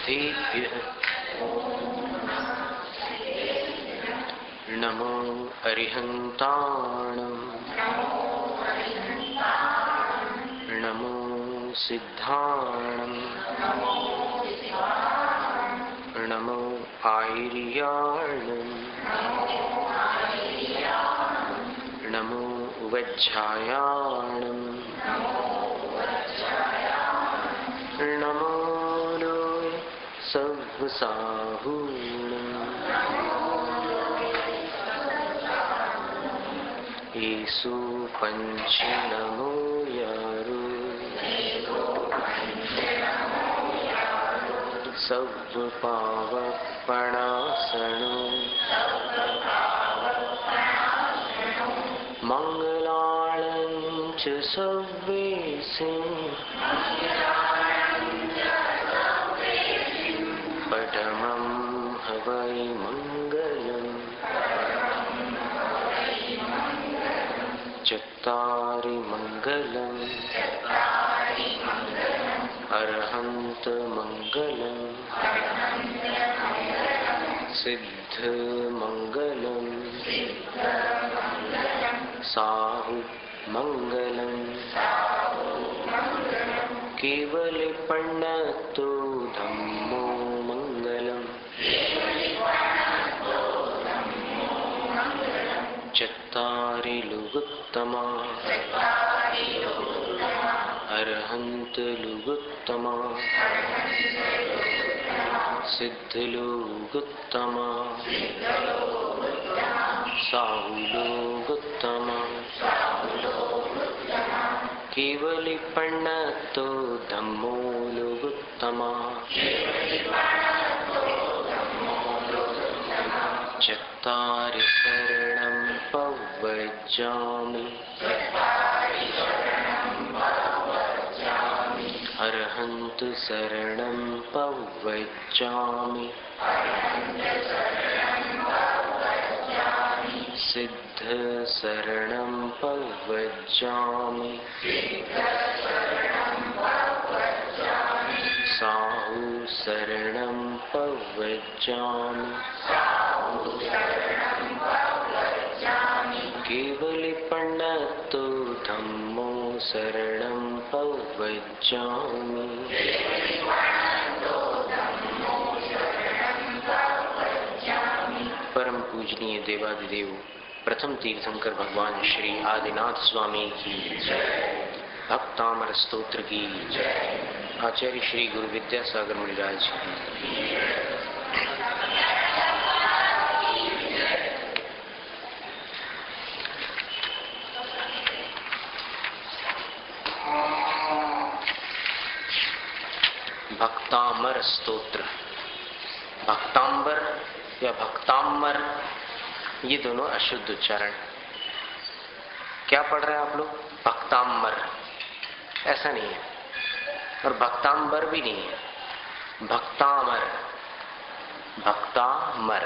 सिद्धेभ्यः नमो अरिहन्ताणम् नमो सिद्धाणम् नमो आयर्याणम् नमो वज्झायाणम् नमो लोय सव्वसाहूणम् येषु पंच नमो यारु सव्व पावपणासनो मंगलालं च सव्वेसिं पठमं हवै मंगलम् चत्तारि मंगलम् अरहन्त मंगलम् सिद्ध मंगलम् साहु मंगलम् केवल पण्णतो धम्मो मंगलम् चत्तारि लुगुत्तमा अरहन्त लुगुत्तमा सिद्ध लुगुत्तमा साहु लुगुत्तमा केवल पण्णतो धम्मो लुगुत्तमा चत्तारि शरणं पवज्जामि अरहन्त शरणं पवज्जामि सिद्ध शरणं पवज्जामि साहु शरणं पवज्जामि केवल पण्णतो धम्मो शरणं पवज्जामि परम पूजनीय देवादिदेव प्रथम तीर्थंकर भगवान श्री आदिनाथ स्वामी की जय। भक्तामर स्तोत्र की जय। आचार्य श्री गुरु विद्यासागर मुनिराज की भक्तामर स्तोत्र। भक्तांबर या भक्तामर ये दोनों अशुद्ध उच्चारण। क्या पढ़ रहे हैं आप लोग? भक्तामर ऐसा नहीं है, और भक्तांबर भी नहीं है, भक्तामर। भक्तामर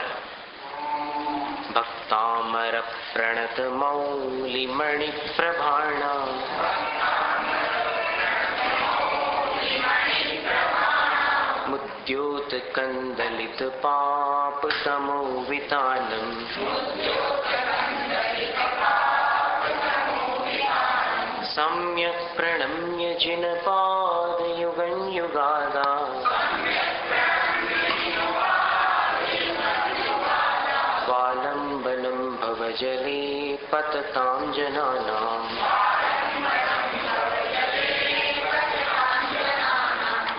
भक्तामर प्रणत मौलि मणि प्रभाणा मुद्योत कंदलित पाप तमो वितानम सम्यक प्रणम्य जिन पाद युगं युगादा स्वालंबनं भवजले पततां जनानाम्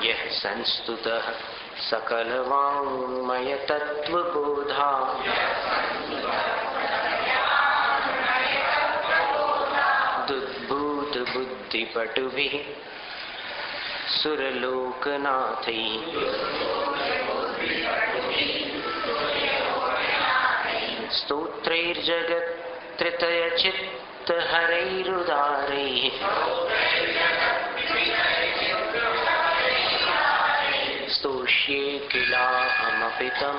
यः संस्तुतः सकलवाङ्मय तत्त्वबोधा दुद्भूत बुद्धिपटुभिः सुरलोकनाथैः स्तोत्रैर्जगत्त्रितयचित्तहरैरुदारैः स्तोष्ये किलाहमपि तं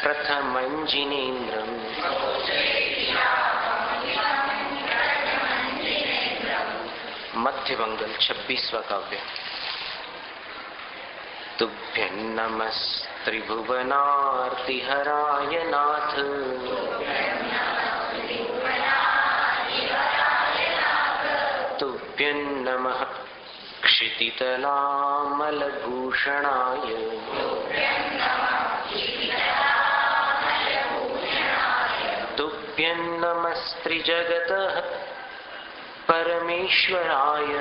प्रथमं जिनेन्द्रम् मध्यमंगल 26वां काव्य। तुभ्यं नमस्त्रिभुवनार्तिहराय नाथ तुभ्यं नमः क्षितितलामलभूषणाय तुभ्यं नमस्त्रिजगतः परमेश्वराय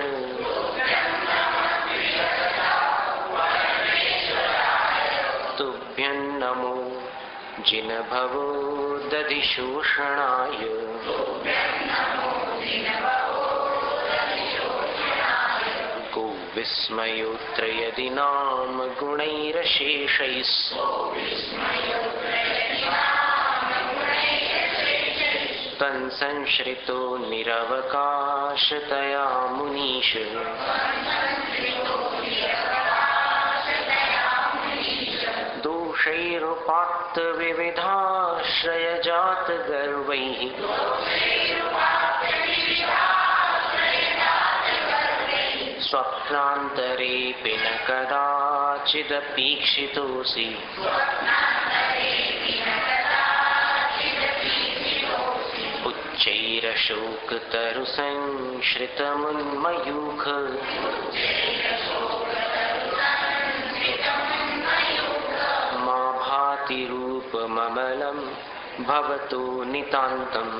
तुभ्यं नमो जिनभवो दधिशोषणाय को विस्मयोत्रयदि नाम गुणैरशेषैः तन्संश्रितो निरवकाशतया मुनीश दोषैरुपात्त विविधाश्रयजात गर्वैः स्वप्नान्तरेऽपि न कदाचिदपीक्षितोऽसि उच्चैरशोकतरुसंश्रितमुन्मयूख मा भाति रूपममलं भवतो नितान्तम्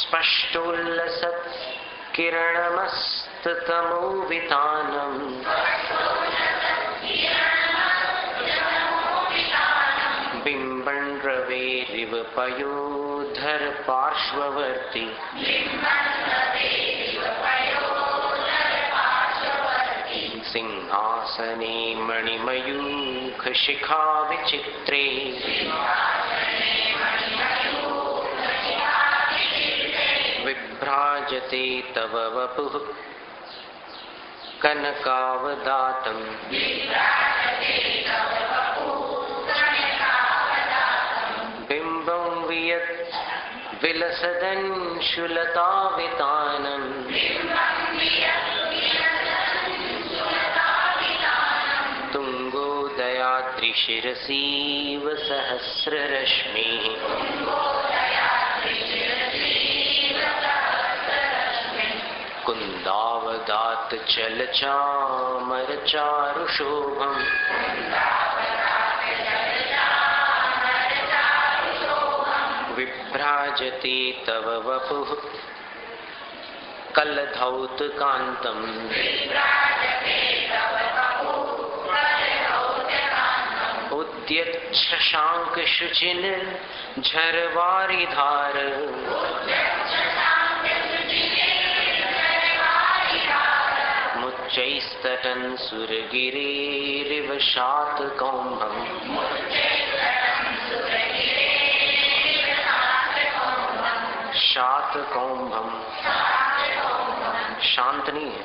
स्पष्टोल्लसत् किरणमस्ततमोवितानम् बिम्बन् रवेरिव पयोधर पार्श्ववर्ती सिंहासने मणिमयूख शिखा विचित्रे विभ्राजते तव वपुः कनकावदातम् बिम्बं वियत् विलसदंशुलतावितानम् तुङ्गोदयाद्रिशिरसीव सहस्ररश्मिः कुन्दावदात चलचामरचारुशोभम् विभ्राजते तव वपुः कलधौतकान्तम् उद्यच्छशाङ्कशुचिन् झरवारिधार मुच्चैस्तटन् सुरगिरेरिव शातकौम्भम् शातकौम्भम् शांत नहीं है।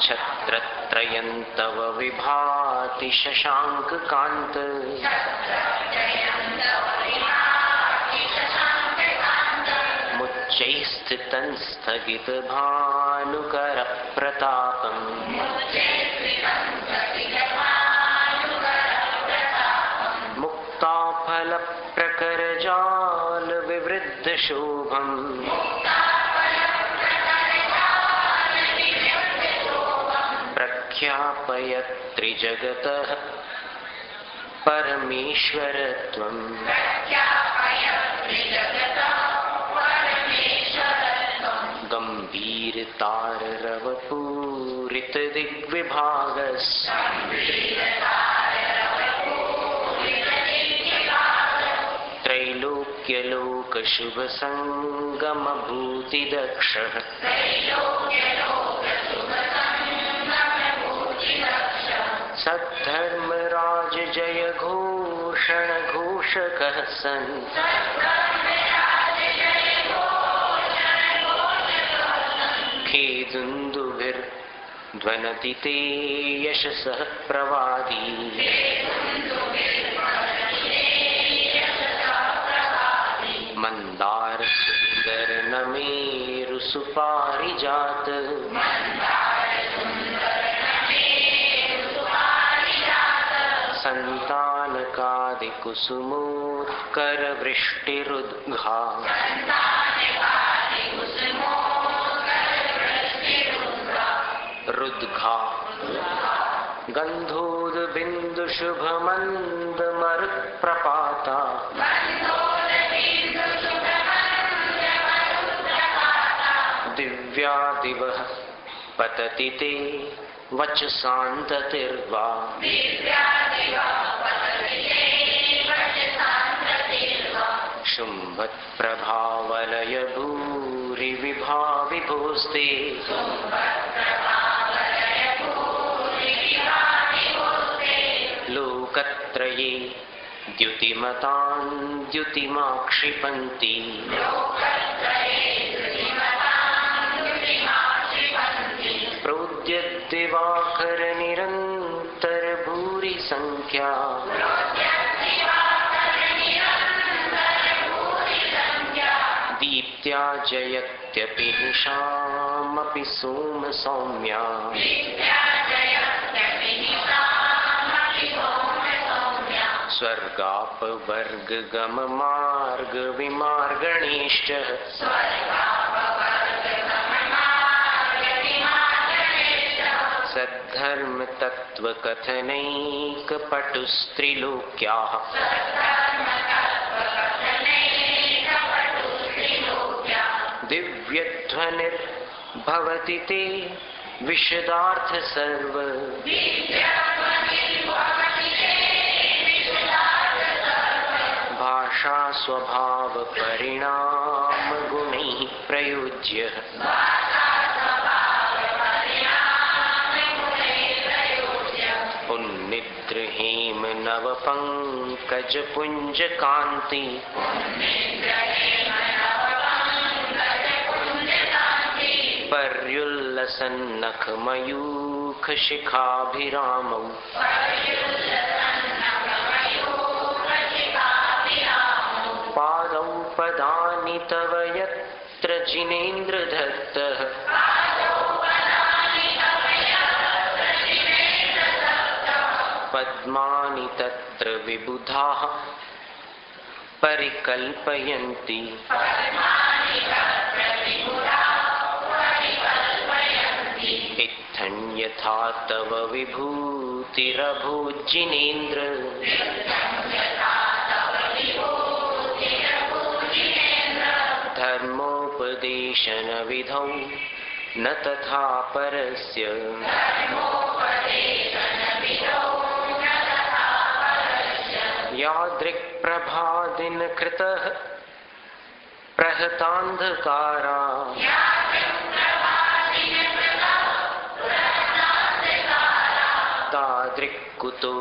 छत्रत्रयं तव विभाति शशांक कांत मुच्चैस्थितं स्थगित भानुकर प्रतापम् मुक्ताफल प्रकर जाल विवृद्ध शोभम् प्रख्यापयत् त्रिजगतः परमेश्वरत्वम् गंभीरताररवपूरित दिग्विभागस् त्रैलोक्यलोक शुभ संगम भूति दक्षः सद्धर्मराज जय घोषण घोषकः सन् खेदुन्दुभिर्ध्वनति ते यशसः प्रवादी मंदार सुंदर नमेरु सुपारिजात सन्तानकादिकुसुमोत्करवृष्टिरुद्घा रुद्घा गन्धोदबिन्दुशुभमन्दमरुत्प्रपाता दिव्यादिवः पतति ते वचसान्ततिर्वा शुम्भत्प्रभावलय भूरि विभाविभोस्ते लोकत्रये द्युतिमतान् द्युतिमाक्षिपन्ति प्रोद्यद्दिवाकर निरन्तर भूरि संख्या दीप्त्या जयत्यपि निशामपि सोम सौम्या स्वर्गापवर्गगममार्ग विमार्गणेश्च सद्धर्म तत्त्वकथनैकपटुस्त्रिलोक्याः दिव्यध्वनिर्भवति ते विशदार्थ सर्व भाषा स्वभाव परिणाम गुणैः प्रयोज्य उन्निद्र हेम नव पंकज पुंज कांति पर्युल्लसन्नख मयूख शिखाभिरामौ पादौ पदानि तव यत्र जिनेन्द्र दत्तः पद्मानि तत्र विबुधाः परिकल्पयन्ति इत्थं यथा तव विभूतिरभूज्जिनेन्द्र धर्मोपदेशन विधौ न तथा परस्य यादृक् प्रभादिन कृतः प्रहतान्धकारा तादृक् कुतो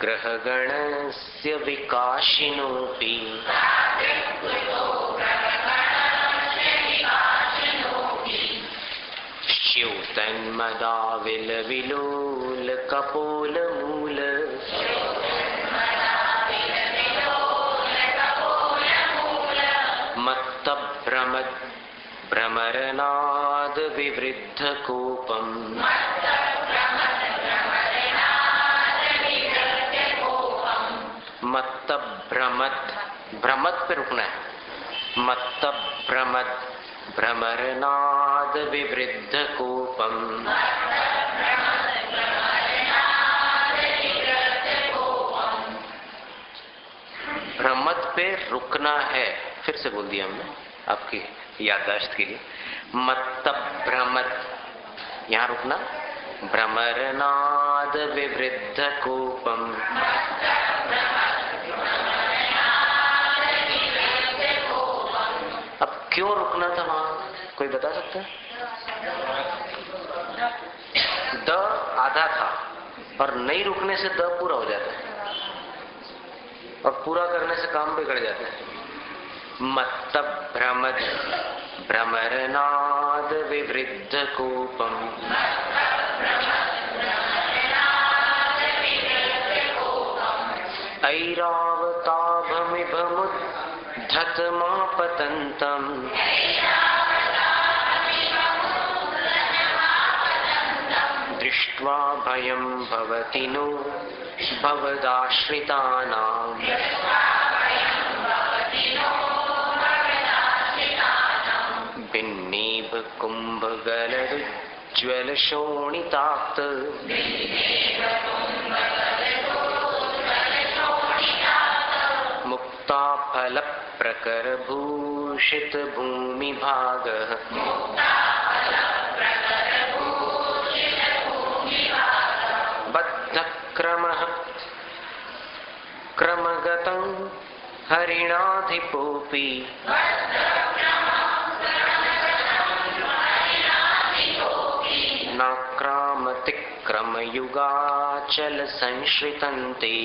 ग्रहगणस्य विकाशिनोऽपि च्युतन्मदाविलविलोल कपोलमूल मत्तभ्रमद् भ्रमरनाद विवृद्ध कोपम् मत्तभ्रमद् भ्रमद पे रुकना है मत्तभ्रमद् भ्रमरनाद विवृद्ध कोपम भ्रमद पे रुकना है। फिर से बोल दिया हमने आपकी याददाश्त के लिए। मत्तभ्रमद यहाँ रुकना, भ्रमरनाद विवृद्ध कोपम। अब क्यों रुकना था वहां, कोई बता सकता है? द आधा था और नहीं रुकने से द पूरा हो जाता है और पूरा करने से काम बिगड़ जाता है। मत्तभ्रमद भ्रमरनाद विवृद्ध कोपम। ऐरावताभमिभमुद्धतमापतन्तम् दृष्ट्वा भयं भवति नो भवदाश्रितानाम् भिन्नेव कुम्भगलदुज्ज्वलशोणितात् मुक्ताफलप्रकरभूषित भूमिभागः बद्धक्रमः क्रमगतं हरिणाधिपोऽपि नाक्रामतिक्रमयुगाचल संश्रितन्ते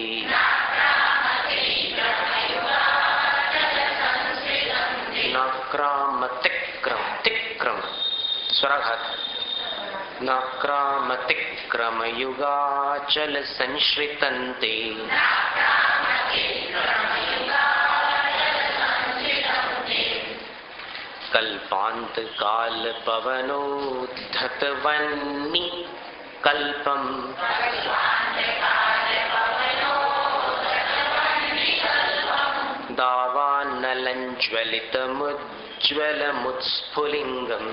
तिक्रम स्वराघात नाक्रामतिक्रमयुगाचल संश्रितन्ते कल्पान्तकाल पवनोद्धतवह्नि कल्पम् दावानलञ्ज्वलितमुज्ज्वलमुत्स्फुलिङ्गम्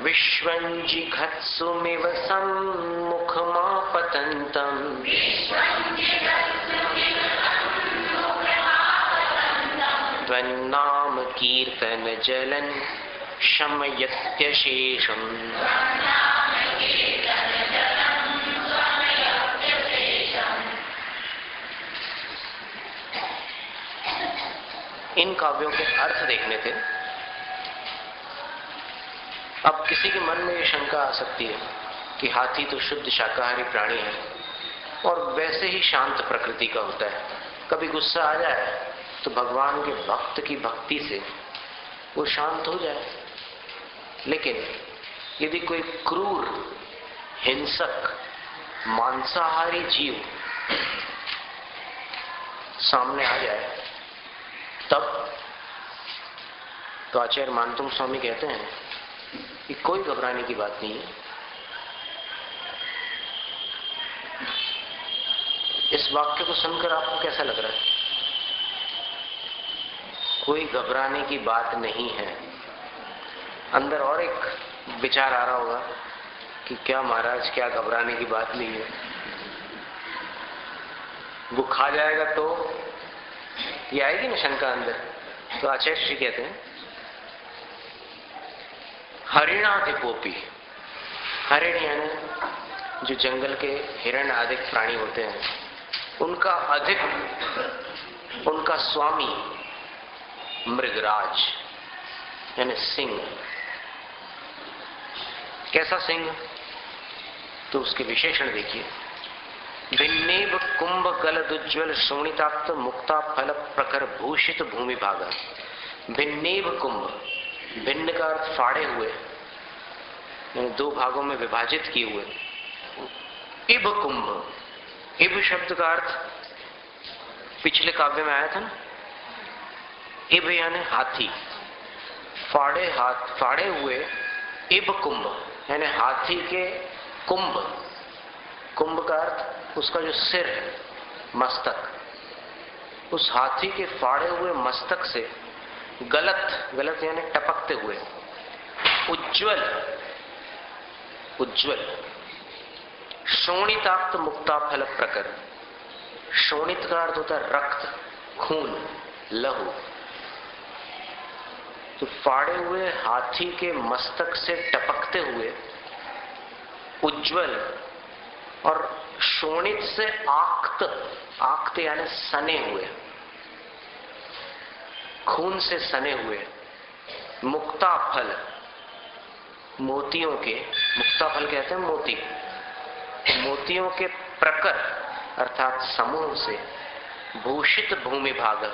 विश्वञ्जिघत्सुमिव सम्मुखमापतन्तम् त्वन्नाम कीर्तनजलन् शमयत्यशेषम् इन काव्यों के अर्थ देखने थे। अब किसी के मन में ये शंका आ सकती है कि हाथी तो शुद्ध शाकाहारी प्राणी है और वैसे ही शांत प्रकृति का होता है, कभी गुस्सा आ जाए तो भगवान के भक्त की भक्ति से वो शांत हो जाए। लेकिन यदि कोई क्रूर हिंसक मांसाहारी जीव सामने आ जाए तब तो आचार्य मानतुंग स्वामी कहते हैं कि कोई घबराने की बात नहीं है। इस वाक्य को सुनकर आपको कैसा लग रहा है? कोई घबराने की बात नहीं है। अंदर और एक विचार आ रहा होगा कि क्या महाराज, क्या घबराने की बात नहीं है? वो खा जाएगा तो ये आएगी ना शंका अंदर। तो आचार्य श्री कहते हैं हरिणाधिपोपी, हरिण यानी जो जंगल के हिरण आदि प्राणी होते हैं, उनका अधिक उनका स्वामी मृगराज यानी सिंह। कैसा सिंह? तो उसके विशेषण देखिए। भिन्नेव कुंभ गलदुज्ज्वल शोणिताक्त मुक्ता फल प्रकर भूषित भूमि भागा। भिन्नेव कुंभ, भिन्न का अर्थ फाड़े हुए, यानी दो भागों में विभाजित किए हुए। इब कुंभ, इब शब्द का अर्थ पिछले काव्य में आया था ना। इब यानी हाथी, फाड़े हुए। इब कुंभ यानी हाथी के कुंभ। कुंभ का अर्थ उसका जो सिर है, मस्तक, उस हाथी के फाड़े हुए मस्तक से गलत यानी टपकते हुए उज्ज्वल शोणिताक्त मुक्ता फल प्रकर। शोणित का अर्थ होता है रक्त, खून, लहू। तो फाड़े हुए हाथी के मस्तक से टपकते हुए उज्ज्वल और शोणित से आक्त यानी सने हुए, खून से सने हुए मुक्ता फल, मोतियों के, मुक्ता फल कहते हैं मोती, मोतियों के प्रकर अर्थात समूह से भूषित भूमि भाग,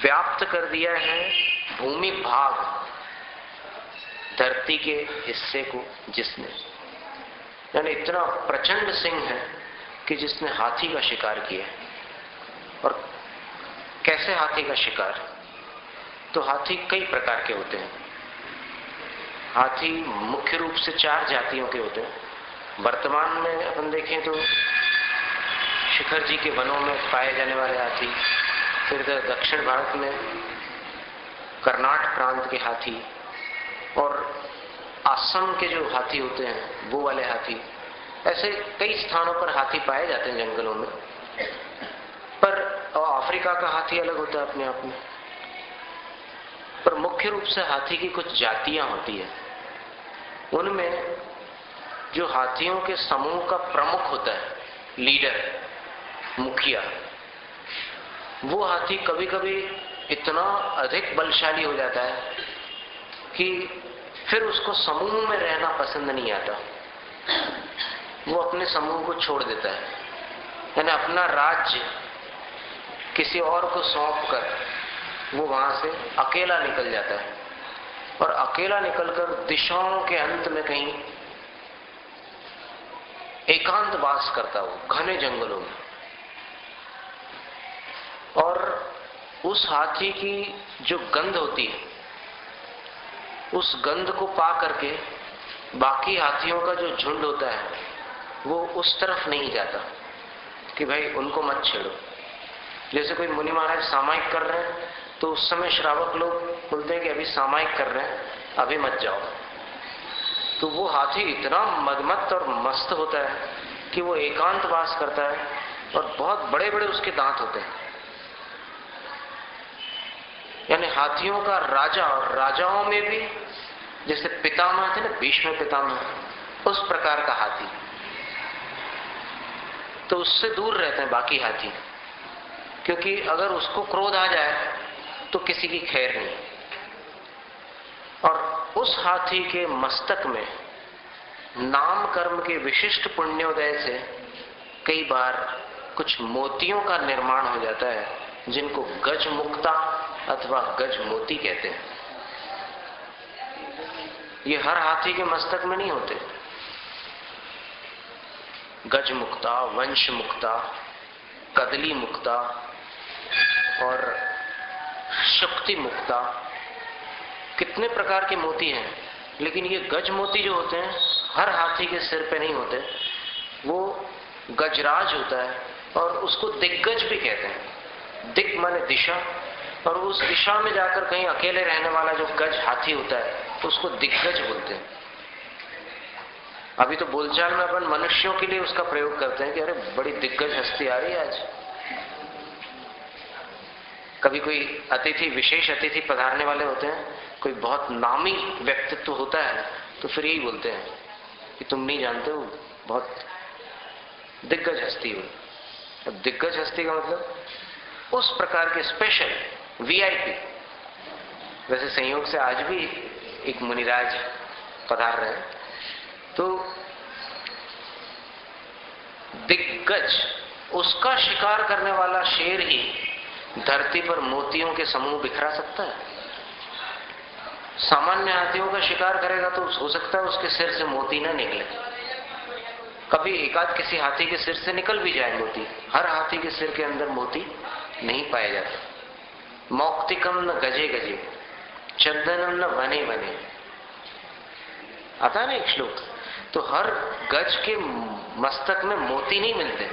व्याप्त कर दिया है भूमि भाग, धरती के हिस्से को जिसने, यानी इतना प्रचंड सिंह है कि जिसने हाथी का शिकार किया। और कैसे हाथी का शिकार? तो हाथी कई प्रकार के होते हैं। हाथी मुख्य रूप से 4 जातियों के होते हैं। वर्तमान में अपन देखें तो शिखर जी के वनों में पाए जाने वाले हाथी, फिर दक्षिण भारत में कर्नाटक प्रांत के हाथी, और असम के जो हाथी होते हैं वो वाले हाथी, ऐसे कई स्थानों पर हाथी पाए जाते हैं जंगलों में। पर अफ्रीका का हाथी अलग होता है अपने आप में। पर मुख्य रूप से हाथी की कुछ जातियां होती है। उनमें जो हाथियों के समूह का प्रमुख होता है, लीडर, मुखिया, वो हाथी कभी कभी इतना अधिक बलशाली हो जाता है कि फिर उसको समूह में रहना पसंद नहीं आता। वो अपने समूह को छोड़ देता है, यानी अपना राज्य किसी और को सौंपकर वो वहां से अकेला निकल जाता है, और अकेला निकलकर दिशाओं के अंत में कहीं एकांत वास करता हो, घने जंगलों में। और उस हाथी की जो गंध होती है, उस गंध को पा करके बाकी हाथियों का जो झुंड होता है वो उस तरफ नहीं जाता कि भाई उनको मत छेड़ो। जैसे कोई मुनि महाराज सामायिक कर रहे हैं तो उस समय श्रावक लोग बोलते हैं कि अभी सामायिक कर रहे हैं, अभी मत जाओ। तो वो हाथी इतना मदमस्त और मस्त होता है कि वो एकांत वास करता है, और बहुत बड़े बड़े उसके दांत होते हैं। यानी हाथियों का राजा, और राजाओं में भी जैसे पितामह थे ना, भीष्म पितामह, उस प्रकार का हाथी। तो उससे दूर रहते हैं बाकी हाथी, क्योंकि अगर उसको क्रोध आ जाए तो किसी की खैर नहीं। और उस हाथी के मस्तक में नाम कर्म के विशिष्ट पुण्योदय से कई बार कुछ मोतियों का निर्माण हो जाता है, जिनको गज मुक्ता अथवा गज मोती कहते हैं। ये हर हाथी के मस्तक में नहीं होते। गज मुक्ता, वंश मुक्ता, कदली मुक्ता और शक्ति मुक्ता, कितने प्रकार के मोती हैं। लेकिन ये गज मोती जो होते हैं हर हाथी के सिर पे नहीं होते। वो गजराज होता है, और उसको दिग्गज भी कहते हैं। दिग माने दिशा, और उस दिशा में जाकर कहीं अकेले रहने वाला जो गज हाथी होता है तो उसको दिग्गज बोलते हैं। अभी तो बोलचाल में अपन मनुष्यों के लिए उसका प्रयोग करते हैं कि अरे बड़ी दिग्गज हस्ती आ रही है आज। कभी कोई अतिथि, विशेष अतिथि पधारने वाले होते हैं, कोई बहुत नामी व्यक्तित्व होता है, तो फिर यही बोलते हैं कि तुम नहीं जानते हो, बहुत दिग्गज हस्ती हो। अब दिग्गज हस्ती का मतलब उस प्रकार के स्पेशल वीआईपी। वैसे संयोग से आज भी एक मुनिराज पधार रहे हैं, तो दिग्गज, उसका शिकार करने वाला शेर ही धरती पर मोतियों के समूह बिखरा सकता है। सामान्य हाथियों का शिकार करेगा तो हो सकता है उसके सिर से मोती ना निकले। कभी एकाध किसी हाथी के सिर से निकल भी जाए मोती, हर हाथी के सिर के अंदर मोती नहीं पाए जाते। मौक्तिकम न गजे गजे, चंदनम न वने वने, आता ना एक श्लोक। तो हर गज के मस्तक में मोती नहीं मिलते।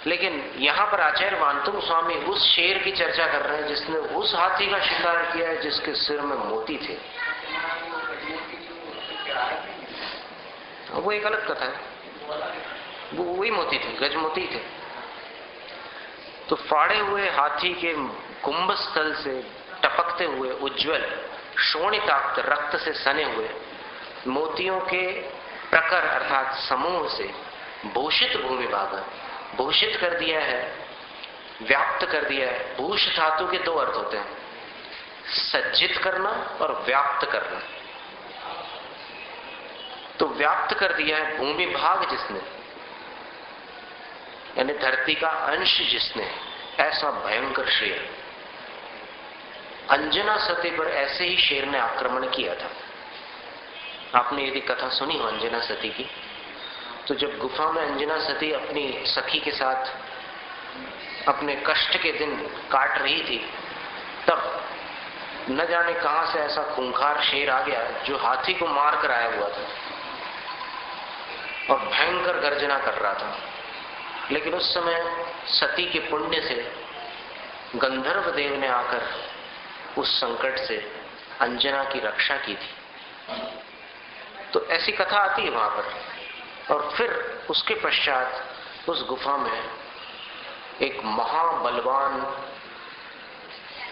लेकिन यहां पर आचार्य वांतुम स्वामी उस शेर की चर्चा कर रहे हैं जिसने उस हाथी का शिकार किया है जिसके सिर में मोती थे। वो एक अलग कथा है, वो वही मोती थे, गज मोती थे। तो फाड़े हुए हाथी के कुंभ स्थल से टपकते हुए उज्जवल शोणिताक्त रक्त से सने हुए मोतियों के प्रकर अर्थात समूह से भूषित भूमि भागा, भूषित कर दिया है, व्याप्त कर दिया है। भूष धातु के 2 अर्थ होते हैं, सज्जित करना और व्याप्त करना। तो व्याप्त कर दिया है भूमि भाग जिसने, यानी धरती का अंश जिसने, ऐसा भयंकर शेर। अंजना सती पर ऐसे ही शेर ने आक्रमण किया था। आपने यदि कथा सुनी हो अंजना सती की, तो जब गुफा में अंजना सती अपनी सखी के साथ अपने कष्ट के दिन काट रही थी, तब न जाने कहां से ऐसा खूंखार शेर आ गया जो हाथी को मार कर आया हुआ था और भयंकर गर्जना कर रहा था। लेकिन उस समय सती के पुण्य से गंधर्व देव ने आकर उस संकट से अंजना की रक्षा की थी। तो ऐसी कथा आती है वहां पर। और फिर उसके पश्चात उस गुफा में एक महाबलवान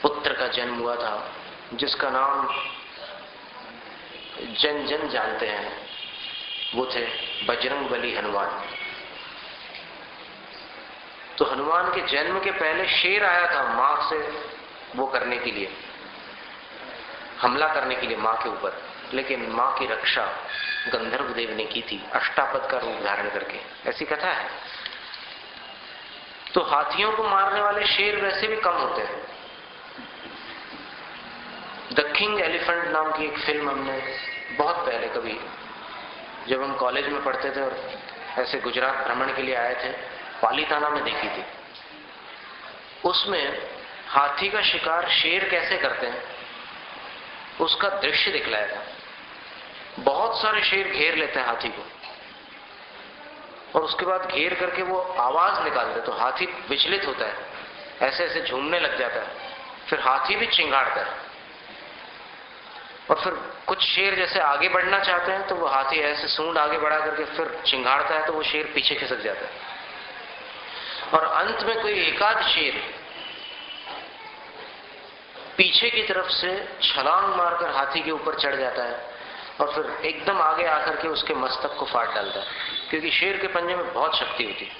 पुत्र का जन्म हुआ था, जिसका नाम जन जन जानते हैं। वो थे बजरंगबली हनुमान। तो हनुमान के जन्म के पहले शेर आया था मां से वो करने के लिए, हमला करने के लिए मां के ऊपर, लेकिन मां की रक्षा गंधर्व देव ने की थी अष्टापद का रूप धारण करके। ऐसी कथा है। तो हाथियों को मारने वाले शेर वैसे भी कम होते हैं। द किंग एलिफेंट नाम की एक फिल्म हमने बहुत पहले कभी जब हम कॉलेज में पढ़ते थे और ऐसे गुजरात भ्रमण के लिए आए थे, पालीताना में देखी थी। उसमें हाथी का शिकार शेर कैसे करते हैं उसका दृश्य दिखलाया था। बहुत सारे शेर घेर लेते हैं हाथी को और उसके बाद घेर करके वो आवाज निकालते, तो हाथी विचलित होता है, ऐसे ऐसे झूमने लग जाता है। फिर हाथी भी चिंगाड़ता है और फिर कुछ शेर जैसे आगे बढ़ना चाहते हैं तो वो हाथी ऐसे सूंड आगे बढ़ा करके फिर चिंगाड़ता है, तो वो शेर पीछे खिसक जाता है। और अंत में कोई एकाध शेर पीछे की तरफ से छलांग मारकर हाथी के ऊपर चढ़ जाता है और फिर एकदम आगे आकर के उसके मस्तक को फाड़ डालता है, क्योंकि शेर के पंजे में बहुत शक्ति होती है।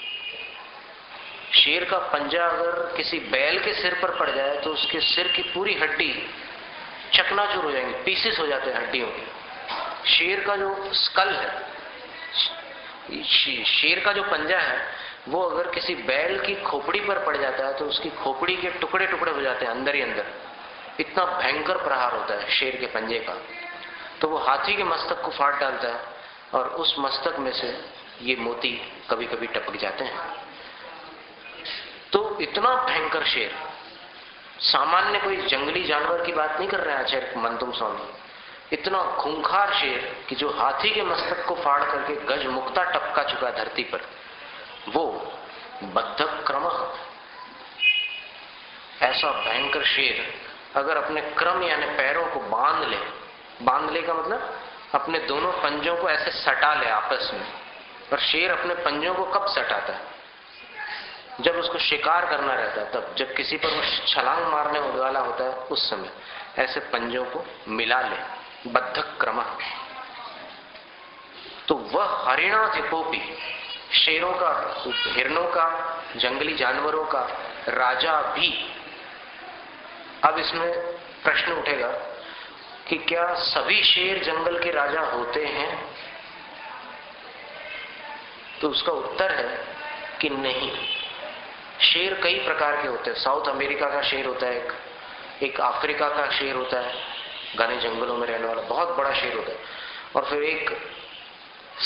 शेर का पंजा अगर किसी बैल के सिर पर पड़ जाए तो उसके सिर की पूरी हड्डी चकनाचूर हो जाएंगे, पीसेस हो जाते हैं हड्डियों के। शेर का जो स्कल है, शेर का जो पंजा है, वो अगर किसी बैल की खोपड़ी पर पड़ जाता है तो उसकी खोपड़ी के टुकड़े टुकड़े हो जाते हैं अंदर ही अंदर। इतना भयंकर प्रहार होता है शेर के पंजे का। तो वो हाथी के मस्तक को फाड़ डालता है और उस मस्तक में से ये मोती कभी कभी टपक जाते हैं। तो इतना भयंकर शेर, सामान्य कोई जंगली जानवर की बात नहीं कर रहे हैं आचार्य मंतुम स्वामी, इतना खूंखार शेर कि जो हाथी के मस्तक को फाड़ करके गज मुक्ता टपका चुका धरती पर, वो बद्धक्रम, ऐसा भयंकर शेर अगर अपने क्रम यानी पैरों को बांध ले का मतलब अपने दोनों पंजों को ऐसे सटा ले आपस में। पर शेर अपने पंजों को कब सटाता है? जब उसको शिकार करना रहता है, तब जब किसी पर वो छलांग मारने वाला होता है उस समय ऐसे पंजों को मिला ले, बद्धक्रम। तो वह हरिणाधिपोपी, शेरों का, हिरणों का, जंगली जानवरों का राजा भी। अब इसमें प्रश्न उठेगा कि क्या सभी शेर जंगल के राजा होते हैं? तो उसका उत्तर है कि नहीं। शेर कई प्रकार के होते हैं। साउथ अमेरिका का शेर होता है, एक अफ्रीका का शेर होता है, घने जंगलों में रहने वाला बहुत बड़ा शेर होता है। और फिर एक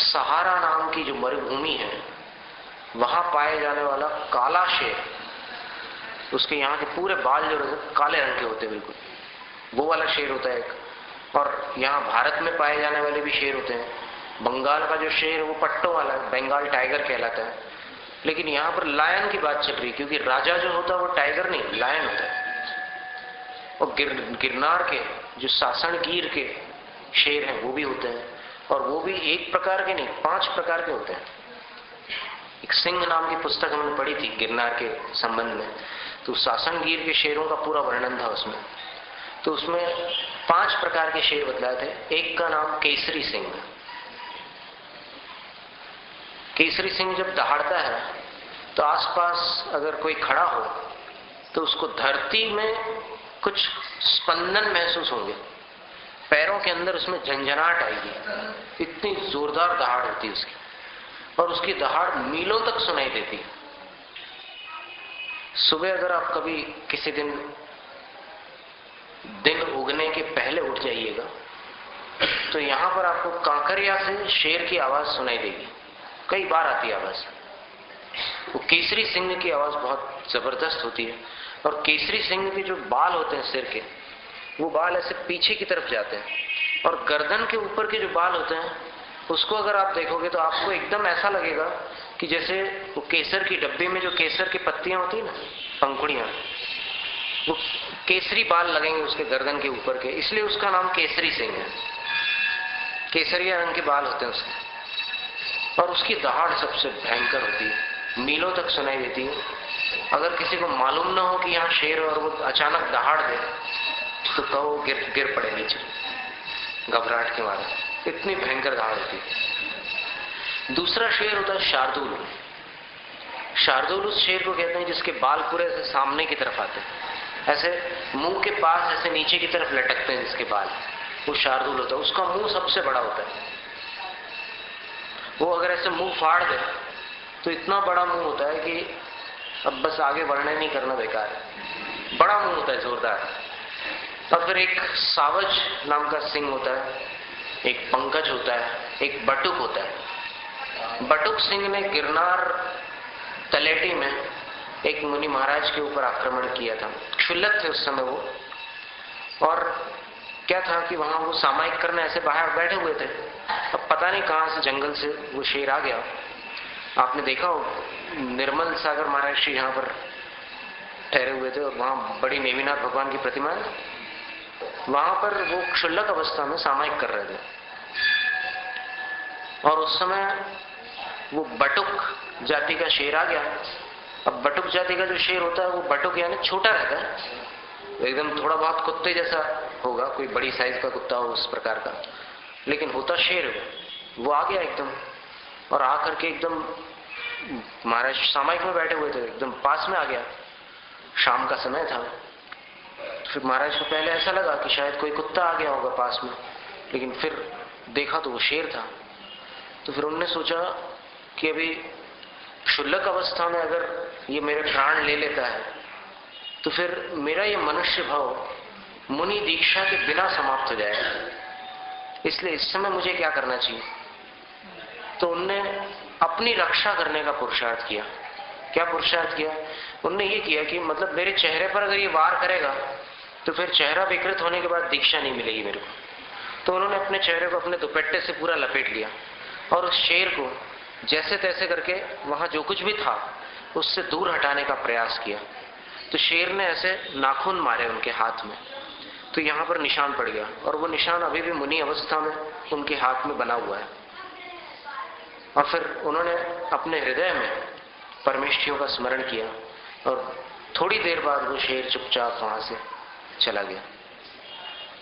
सहारा नाम की जो मरुभूमि है वहां पाए जाने वाला काला शेर, उसके यहाँ के पूरे बाल जो काले रंग के होते हैं बिल्कुल, वो वाला शेर होता है एक। और यहाँ भारत में पाए जाने वाले भी शेर होते हैं। बंगाल का जो शेर है वो पट्टों वाला है, बंगाल टाइगर कहलाता है। लेकिन यहाँ पर लायन की बात चल रही है, क्योंकि राजा जो होता है वो टाइगर नहीं, लायन होता है। और गिरनार के जो सासणगीर के शेर हैं वो भी होते हैं, और वो भी एक प्रकार के नहीं, 5 प्रकार के होते हैं। एक सिंह नाम की पुस्तक हमने पढ़ी थी गिरनार के संबंध में, तो सासणगीर के शेरों का पूरा वर्णन था उसमें। तो उसमें 5 प्रकार के शेर बतलाए थे। एक का नाम केसरी सिंह। केसरी सिंह जब दहाड़ता है तो आसपास अगर कोई खड़ा हो तो उसको धरती में कुछ स्पंदन महसूस होंगे, पैरों के अंदर उसमें झंझनाहट आएगी, इतनी जोरदार दहाड़ होती है उसकी। और उसकी दहाड़ मीलों तक सुनाई देती है। सुबह अगर आप कभी किसी दिन उगने के पहले उठ जाइएगा तो यहां पर आपको कांकरिया से शेर की आवाज सुनाई देगी, कई बार आती है आवाज। वो केसरी सिंह की आवाज बहुत जबरदस्त होती है। और केसरी सिंह के जो बाल होते हैं सिर के, वो बाल ऐसे पीछे की तरफ जाते हैं, और गर्दन के ऊपर के जो बाल होते हैं उसको अगर आप देखोगे तो आपको एकदम ऐसा लगेगा कि जैसे वो केसर की डब्बी में जो केसर की पत्तियां होती है ना, पंखुड़ियां, वो केसरी बाल लगेंगे उसके गर्दन के ऊपर के, इसलिए उसका नाम केसरी सिंह है। केसरिया रंग के बाल होते हैं उसके, और उसकी दहाड़ सबसे भयंकर होती है, मीलों तक सुनाई देती है। अगर किसी को मालूम ना हो कि यहाँ शेर और वो अचानक दहाड़ दे तो कहो गिर पड़े नीचे घबराहट के मारे, इतनी भयंकर दहाड़ होती है। दूसरा शेर होता है शार्दूल। शार्दूल उस शेर को कहते हैं जिसके बाल पूरे ऐसे सामने की तरफ आते हैं, ऐसे मुंह के पास ऐसे नीचे की तरफ लटकते हैं जिसके बाल, वो शार्दूल होता है। उसका मुंह सबसे बड़ा होता है, वो अगर ऐसे मुंह फाड़ दे तो इतना बड़ा मुंह होता है कि अब बस आगे बढ़ने नहीं करना बेकार है, बड़ा मुंह होता है, जोरदार। और फिर एक सावज नाम का सिंह होता है, एक पंकज होता है, एक बटुक होता है। बटुक सिंह ने गिरनार तलेटी में एक मुनि महाराज के ऊपर आक्रमण किया था, क्षुल्लक थे उस समय वो, और क्या था कि वहां वो सामायिक करने ऐसे बाहर बैठे हुए थे। अब पता नहीं कहां से जंगल से वो शेर आ गया। आपने देखा हो निर्मल सागर महाराज श्री यहाँ पर ठहरे हुए थे और वहां बड़ी नेमिनाथ भगवान की प्रतिमा है, वहां पर वो क्षुल्लक अवस्था में सामायिक कर रहे थे, और उस समय वो बटुक जाति का शेर आ गया। अब बटुक जाति का जो शेर होता है वो बटुक यानी छोटा रहता है, एकदम थोड़ा बहुत कुत्ते जैसा होगा, कोई बड़ी साइज का कुत्ता हो उस प्रकार का, लेकिन होता शेर। वो आ गया एकदम, और आकर के एकदम महाराज सामायिक में बैठे हुए थे, एकदम पास में आ गया। शाम का समय था, फिर महाराज को पहले ऐसा लगा कि शायद कोई कुत्ता आ गया होगा पास में, लेकिन फिर देखा तो वो शेर था। तो फिर उन्होंने सोचा कि अभी क्षुल्लक अवस्था में अगर ये मेरे प्राण ले लेता है तो फिर मेरा ये मनुष्य भाव मुनि दीक्षा के बिना समाप्त हो जाएगा, इसलिए इस समय मुझे क्या करना चाहिए। तो उनने अपनी रक्षा करने का पुरुषार्थ किया। क्या पुरुषार्थ किया? उनने ये किया कि मतलब मेरे चेहरे पर अगर ये वार करेगा तो फिर चेहरा विकृत होने के बाद दीक्षा नहीं मिलेगी मेरे को। तो उन्होंने अपने चेहरे को अपने दुपट्टे से पूरा लपेट लिया और उस शेर को जैसे तैसे करके वहां जो कुछ भी था उससे दूर हटाने का प्रयास किया। तो शेर ने ऐसे नाखून मारे उनके हाथ में, तो यहाँ पर निशान पड़ गया, और वो निशान अभी भी मुनि अवस्था में उनके हाथ में बना हुआ है। और फिर उन्होंने अपने हृदय में परमेष्ठियों का स्मरण किया, और थोड़ी देर बाद वो शेर चुपचाप वहां से चला गया।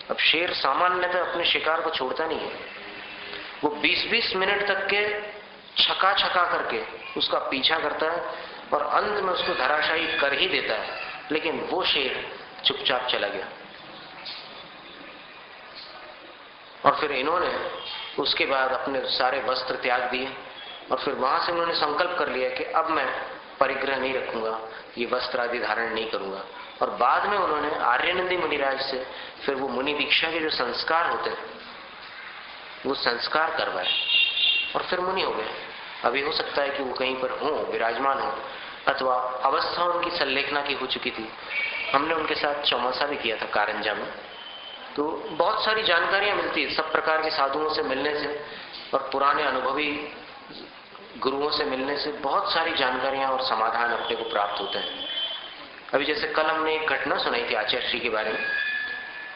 अब शेर सामान्यतः अपने शिकार को छोड़ता नहीं है, वो 20-20 मिनट तक के छका छका करके उसका पीछा करता है और अंत में उसको धराशायी कर ही देता है, लेकिन वो शेर चुपचाप चला गया। और फिर इन्होंने उसके बाद अपने सारे वस्त्र त्याग दिए, और फिर वहां से उन्होंने संकल्प कर लिया कि अब मैं परिग्रह नहीं रखूंगा, ये वस्त्र आदि धारण नहीं करूंगा। और बाद में उन्होंने आर्यनंदी मुनिराज से फिर वो मुनि दीक्षा के जो संस्कार होते हैं वो संस्कार करवाए, और फिर मुनि हो गए। अभी हो सकता है कि वो कहीं पर हो, विराजमान हो, अथवा अवस्था उनकी संलेखना की हो चुकी थी। हमने उनके साथ चौमासा भी किया था कारंजा में, तो बहुत सारी जानकारियां मिलती है सब प्रकार के साधुओं से मिलने से और पुराने अनुभवी गुरुओं से मिलने से। बहुत सारी जानकारियां और समाधान अपने को प्राप्त होते हैं। अभी जैसे कल हमने एक घटना सुनाई थी आचार्य श्री के बारे में,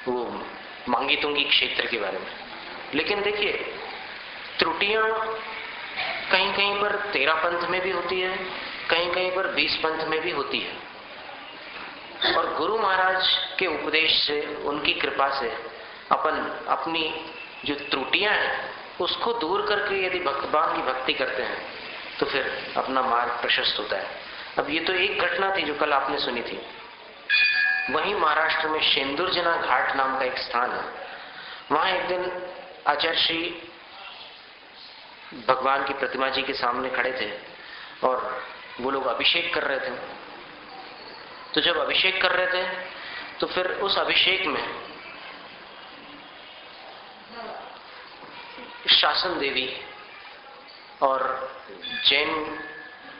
वो मांगी तुंगी क्षेत्र के बारे में। लेकिन देखिए, त्रुटियां कहीं कहीं पर 13 पंथ में भी होती है, कहीं कहीं पर 20 पंथ में भी होती है, और गुरु महाराज के उपदेश से, उनकी कृपा से अपन अपनी जो त्रुटियां हैं उसको दूर करके यदि भगवान की भक्ति करते हैं तो फिर अपना मार्ग प्रशस्त होता है। अब ये तो एक घटना थी जो कल आपने सुनी थी। वहीं महाराष्ट्र में शेंदुरजना घाट नाम का एक स्थान है, वहां एक दिन आचार्य श्री भगवान की प्रतिमा जी के सामने खड़े थे और वो लोग अभिषेक कर रहे थे। तो जब अभिषेक कर रहे थे तो फिर उस अभिषेक में शासन देवी और जैन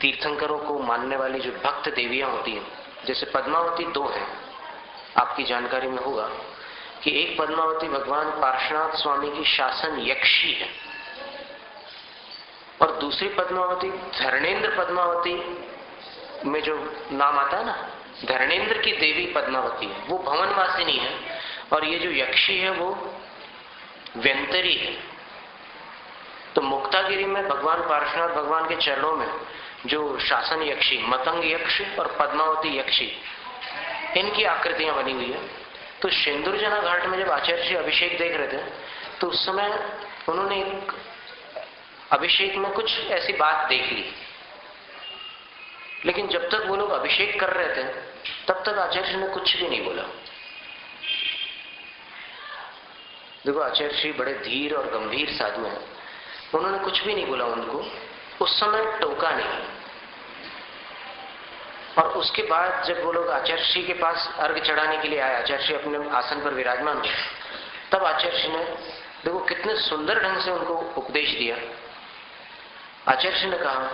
तीर्थंकरों को मानने वाली जो भक्त देवियां होती हैं, जैसे पद्मावती 2 हैं, आपकी जानकारी में होगा, कि एक पद्मावती भगवान पार्श्वनाथ स्वामी की शासन यक्षी है और दूसरी पद्मावती धरणेन्द्र पद्मावती में जो नाम आता है ना, धरणेन्द्र की देवी पद्मावती है, वो भवनवासिनी है और ये जो यक्षी है वो व्यंतरी है। तो मुक्तागिरी में भगवान पार्श्वनाथ भगवान के चरणों में जो शासन यक्षी, मतंग यक्ष और पद्मावती यक्षी, इनकी आकृतियां बनी हुई है। तो सिंदूरजना घाट में जब आचार्य श्री अभिषेक देख रहे थे तो उस समय उन्होंने एक अभिषेक में कुछ ऐसी बात देख ली, लेकिन जब तक वो लोग अभिषेक कर रहे थे तब तक आचार्य ने कुछ भी नहीं बोला। देखो आचार्य श्री बड़े धीर और गंभीर साधु हैं, उन्होंने कुछ भी नहीं बोला, उनको उस समय टोका नहीं। और उसके बाद जब वो लोग आचार्य श्री के पास अर्घ चढ़ाने के लिए आए, आचार्य श्री अपने आसन पर विराजमान हुए, तब आचार्य श्री ने देखो कितने सुंदर ढंग से उनको उपदेश दिया। आचार्य श्री ने कहा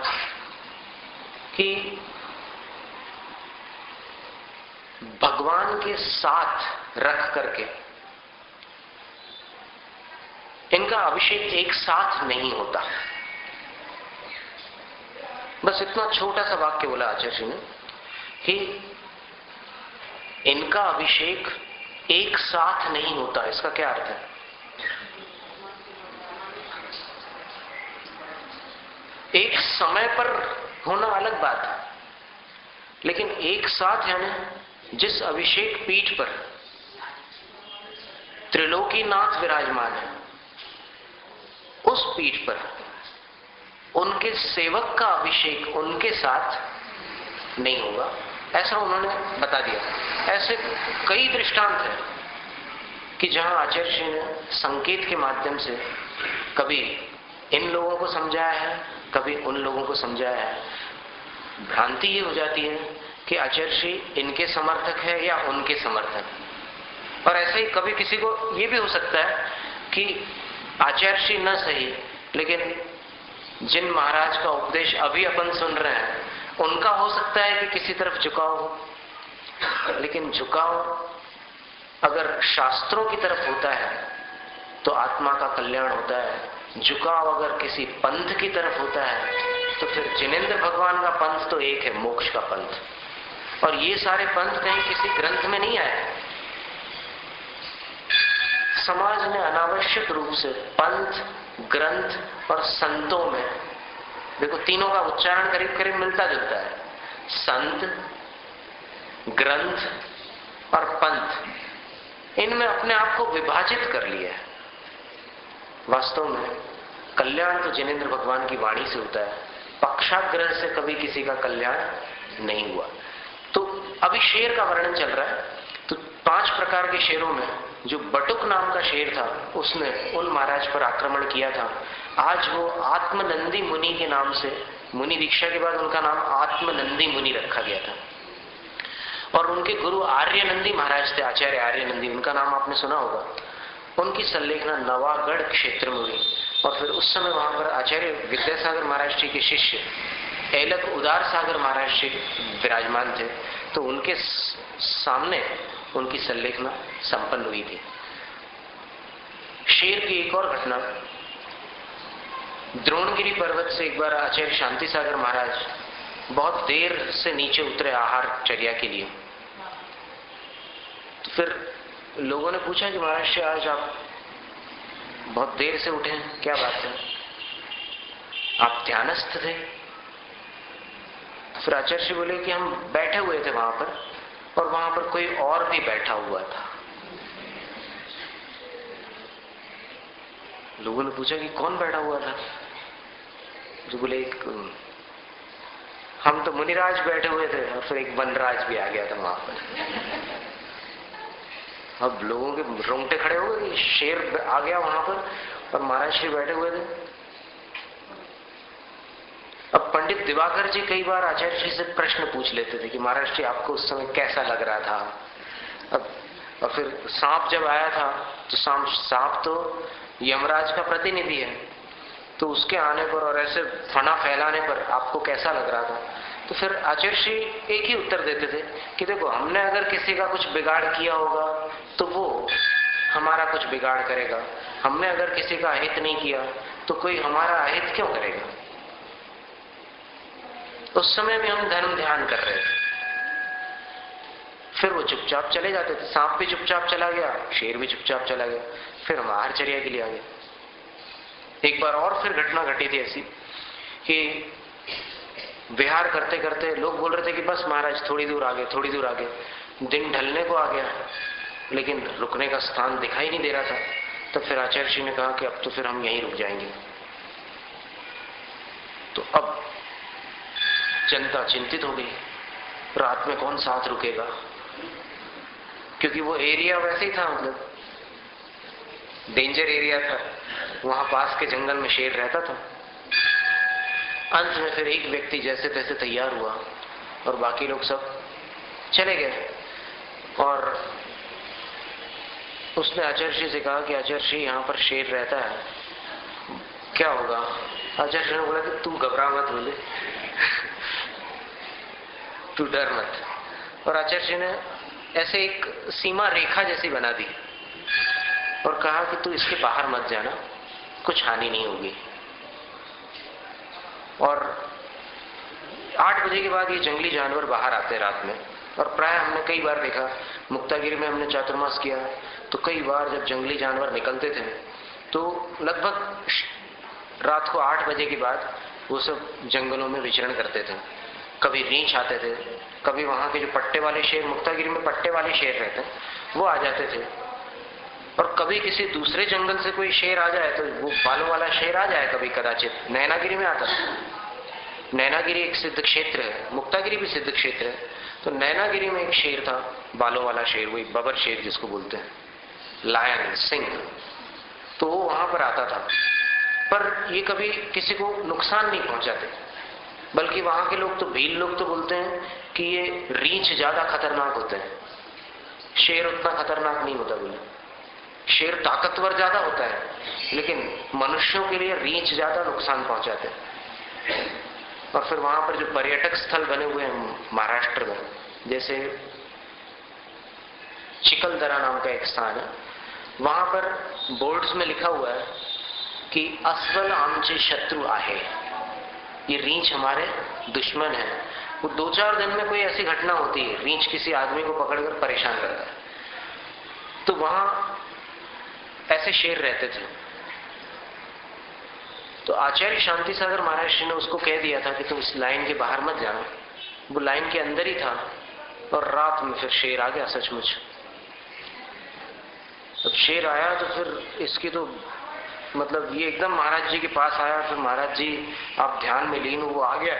कि भगवान के साथ रख करके इनका अभिषेक एक साथ नहीं होता। बस इतना छोटा सा वाक्य बोला आचार्य जी ने कि इनका अभिषेक एक साथ नहीं होता। इसका क्या अर्थ है? एक समय पर होना अलग बात है, लेकिन एक साथ यानी जिस अभिषेक पीठ पर त्रिलोकीनाथ विराजमान है उस पीठ पर उनके सेवक का अभिषेक उनके साथ नहीं होगा, ऐसा उन्होंने बता दिया। ऐसे कई दृष्टांत हैं कि जहां आचार्य जी ने संकेत के माध्यम से कभी इन लोगों को समझाया है, कभी उन लोगों को समझाया है। भ्रांति ये हो जाती है कि आचार्य जी इनके समर्थक है या उनके समर्थक। और ऐसे ही कभी किसी को ये भी हो सकता है कि आचार्य जी न सही, लेकिन जिन महाराज का उपदेश अभी अपन सुन रहे हैं उनका हो सकता है कि किसी तरफ झुकाव हो। लेकिन झुकाव अगर शास्त्रों की तरफ होता है तो आत्मा का कल्याण होता है। झुकाव अगर किसी पंथ की तरफ होता है तो फिर जिनेंद्र भगवान का पंथ तो एक है, मोक्ष का पंथ। और ये सारे पंथ कहीं किसी ग्रंथ में नहीं आए। समाज ने अनावश्यक रूप से पंथ, ग्रंथ और संतों में, देखो तीनों का उच्चारण करीब करीब मिलता जुलता है, संत, ग्रंथ और पंथ, इनमें अपने आप को विभाजित कर लिया है। वास्तव में कल्याण तो जिनेंद्र भगवान की वाणी से होता है, पक्षाग्रह से कभी किसी का कल्याण नहीं हुआ। तो अभी शेर का वर्णन चल रहा है, तो 5 प्रकार के शेरों में जो बटुक नाम का शेर था उसने उन महाराज पर आक्रमण किया था। आज वो आत्मनंदी मुनि के नाम से, मुनि दीक्षा के बाद उनका नाम आत्मनंदी मुनि रखा गया था। और उनके गुरु आर्यनंदी महाराज थे, आचार्य आर्यनंदी, उनका नाम आपने सुना होगा। उनकी संलेखना नवागढ़ क्षेत्र में हुई और फिर उस समय वहां पर आचार्य विद्यासागर महाराज जी के शिष्य ऐलक उदार सागर महाराज जी विराजमान थे, तो उनके सामने उनकी संलेखना संपन्न हुई थी। शेर की एक और घटना, द्रोणगिरी पर्वत से एक बार आचार्य शांति सागर महाराज बहुत देर से नीचे उतरे आहार चर्या के लिए। तो फिर लोगों ने पूछा कि महाराज आज आप बहुत देर से उठे हैं, क्या बात है? आप ध्यानस्थ थे? फिर आचार्य जी बोले कि हम बैठे हुए थे वहां पर और वहां पर कोई और भी बैठा हुआ था। लोगों ने पूछा कि कौन बैठा हुआ था? जो बोले एक, हम तो मुनिराज बैठे हुए थे और फिर एक वनराज भी आ गया था वहां पर। अब लोगों के रोंगटे खड़े हो गए कि शेर आ गया वहां पर और महाराज श्री बैठे हुए थे। अब पंडित दिवाकर जी कई बार आचार्य जी से प्रश्न पूछ लेते थे कि महाराज जी आपको उस समय कैसा लग रहा था? अब और फिर सांप जब आया था तो सांप तो यमराज का प्रतिनिधि है, तो उसके आने पर और ऐसे फना फैलाने पर आपको कैसा लग रहा था? तो फिर आचार्य श्री एक ही उत्तर देते थे कि देखो, हमने अगर किसी का कुछ बिगाड़ किया होगा तो वो हमारा कुछ बिगाड़ करेगा। हमने अगर किसी का अहित नहीं किया तो कोई हमारा अहित क्यों करेगा। उस समय भी हम धर्म ध्यान कर रहे थे, फिर वो चुपचाप चले जाते थे। सांप भी चुपचाप चला गया, शेर भी चुपचाप चला गया, फिर हम आहारचर्या के लिए आ गए। एक बार और फिर घटना घटी थी ऐसी कि विहार करते करते लोग बोल रहे थे कि बस महाराज थोड़ी दूर आगे, थोड़ी दूर आगे। दिन ढलने को आ गया लेकिन रुकने का स्थान दिखाई नहीं दे रहा था। तो फिर आचार्य जी ने कहा कि अब तो फिर हम यहीं रुक जाएंगे। तो अब जनता चिंतित हो गई, रात में कौन साथ रुकेगा, क्योंकि वो एरिया वैसे ही था, मतलब डेंजर एरिया था, वहां पास के जंगल में शेर रहता था। अंत में फिर एक व्यक्ति जैसे तैसे तैयार हुआ और बाकी लोग सब चले गए। और उसने आचार्य जी से कहा कि आचार्य जी यहाँ पर शेर रहता है, क्या होगा। आचार्य जी ने बोला कि तू घबरा मत, बोले तू डर मत। और आचार्य जी ने ऐसे एक सीमा रेखा जैसी बना दी और कहा कि तू इसके बाहर मत जाना, कुछ हानि नहीं होगी। और 8 बजे के बाद ये जंगली जानवर बाहर आते रात में, और प्राय हमने कई बार देखा, मुक्तागिरी में हमने चातुर्मास किया तो कई बार जब जंगली जानवर निकलते थे तो लगभग रात को 8 बजे के बाद वो सब जंगलों में विचरण करते थे। कभी रींछ आते थे, कभी वहां के जो पट्टे वाले शेर, मुक्तागिरी में पट्टे वाले शेर रहते हैं, वो आ जाते थे। और कभी किसी दूसरे जंगल से कोई शेर आ जाए तो वो बालों वाला शेर आ जाए, कभी कदाचित नैनागिरी में आता है। नैनागिरी एक सिद्ध क्षेत्र है, मुक्तागिरी भी सिद्ध क्षेत्र है। तो नैनागिरी में एक शेर था, बालों वाला शेर, वही बबर शेर जिसको बोलते हैं, लायन, सिंह। तो वो वहां पर आता था, पर ये कभी किसी को नुकसान नहीं पहुंचाते, बल्कि वहां के लोग तो, भील लोग तो बोलते हैं कि ये रींछ ज्यादा खतरनाक होते हैं, शेर उतना खतरनाक नहीं होता। बोले शेर ताकतवर ज्यादा होता है लेकिन मनुष्यों के लिए रींछ ज्यादा नुकसान पहुंचाते हैं। और फिर वहां पर जो पर्यटक स्थल बने हुए हैं महाराष्ट्र में, जैसे चिखलदरा नाम का एक स्थान है, वहां पर बोर्ड्स में लिखा हुआ है कि अस्वल आमचे शत्रु आहे, ये रींछ हमारे दुश्मन है। वो 2-4 दिन में कोई ऐसी घटना होती है, रींछ किसी आदमी को पकड़कर परेशान करता है, तो वहां ऐसे शेर रहते थे। तो आचार्य शांति सागर महाराज जी ने उसको कह दिया था कि तुम इस लाइन के बाहर मत जाना। वो लाइन के अंदर ही था और रात में फिर शेर आ गया सचमुच। अब शेर आया तो फिर इसकी तो मतलब ये एकदम महाराज जी के पास आया, फिर महाराज जी आप ध्यान में लीन, वो आ गया।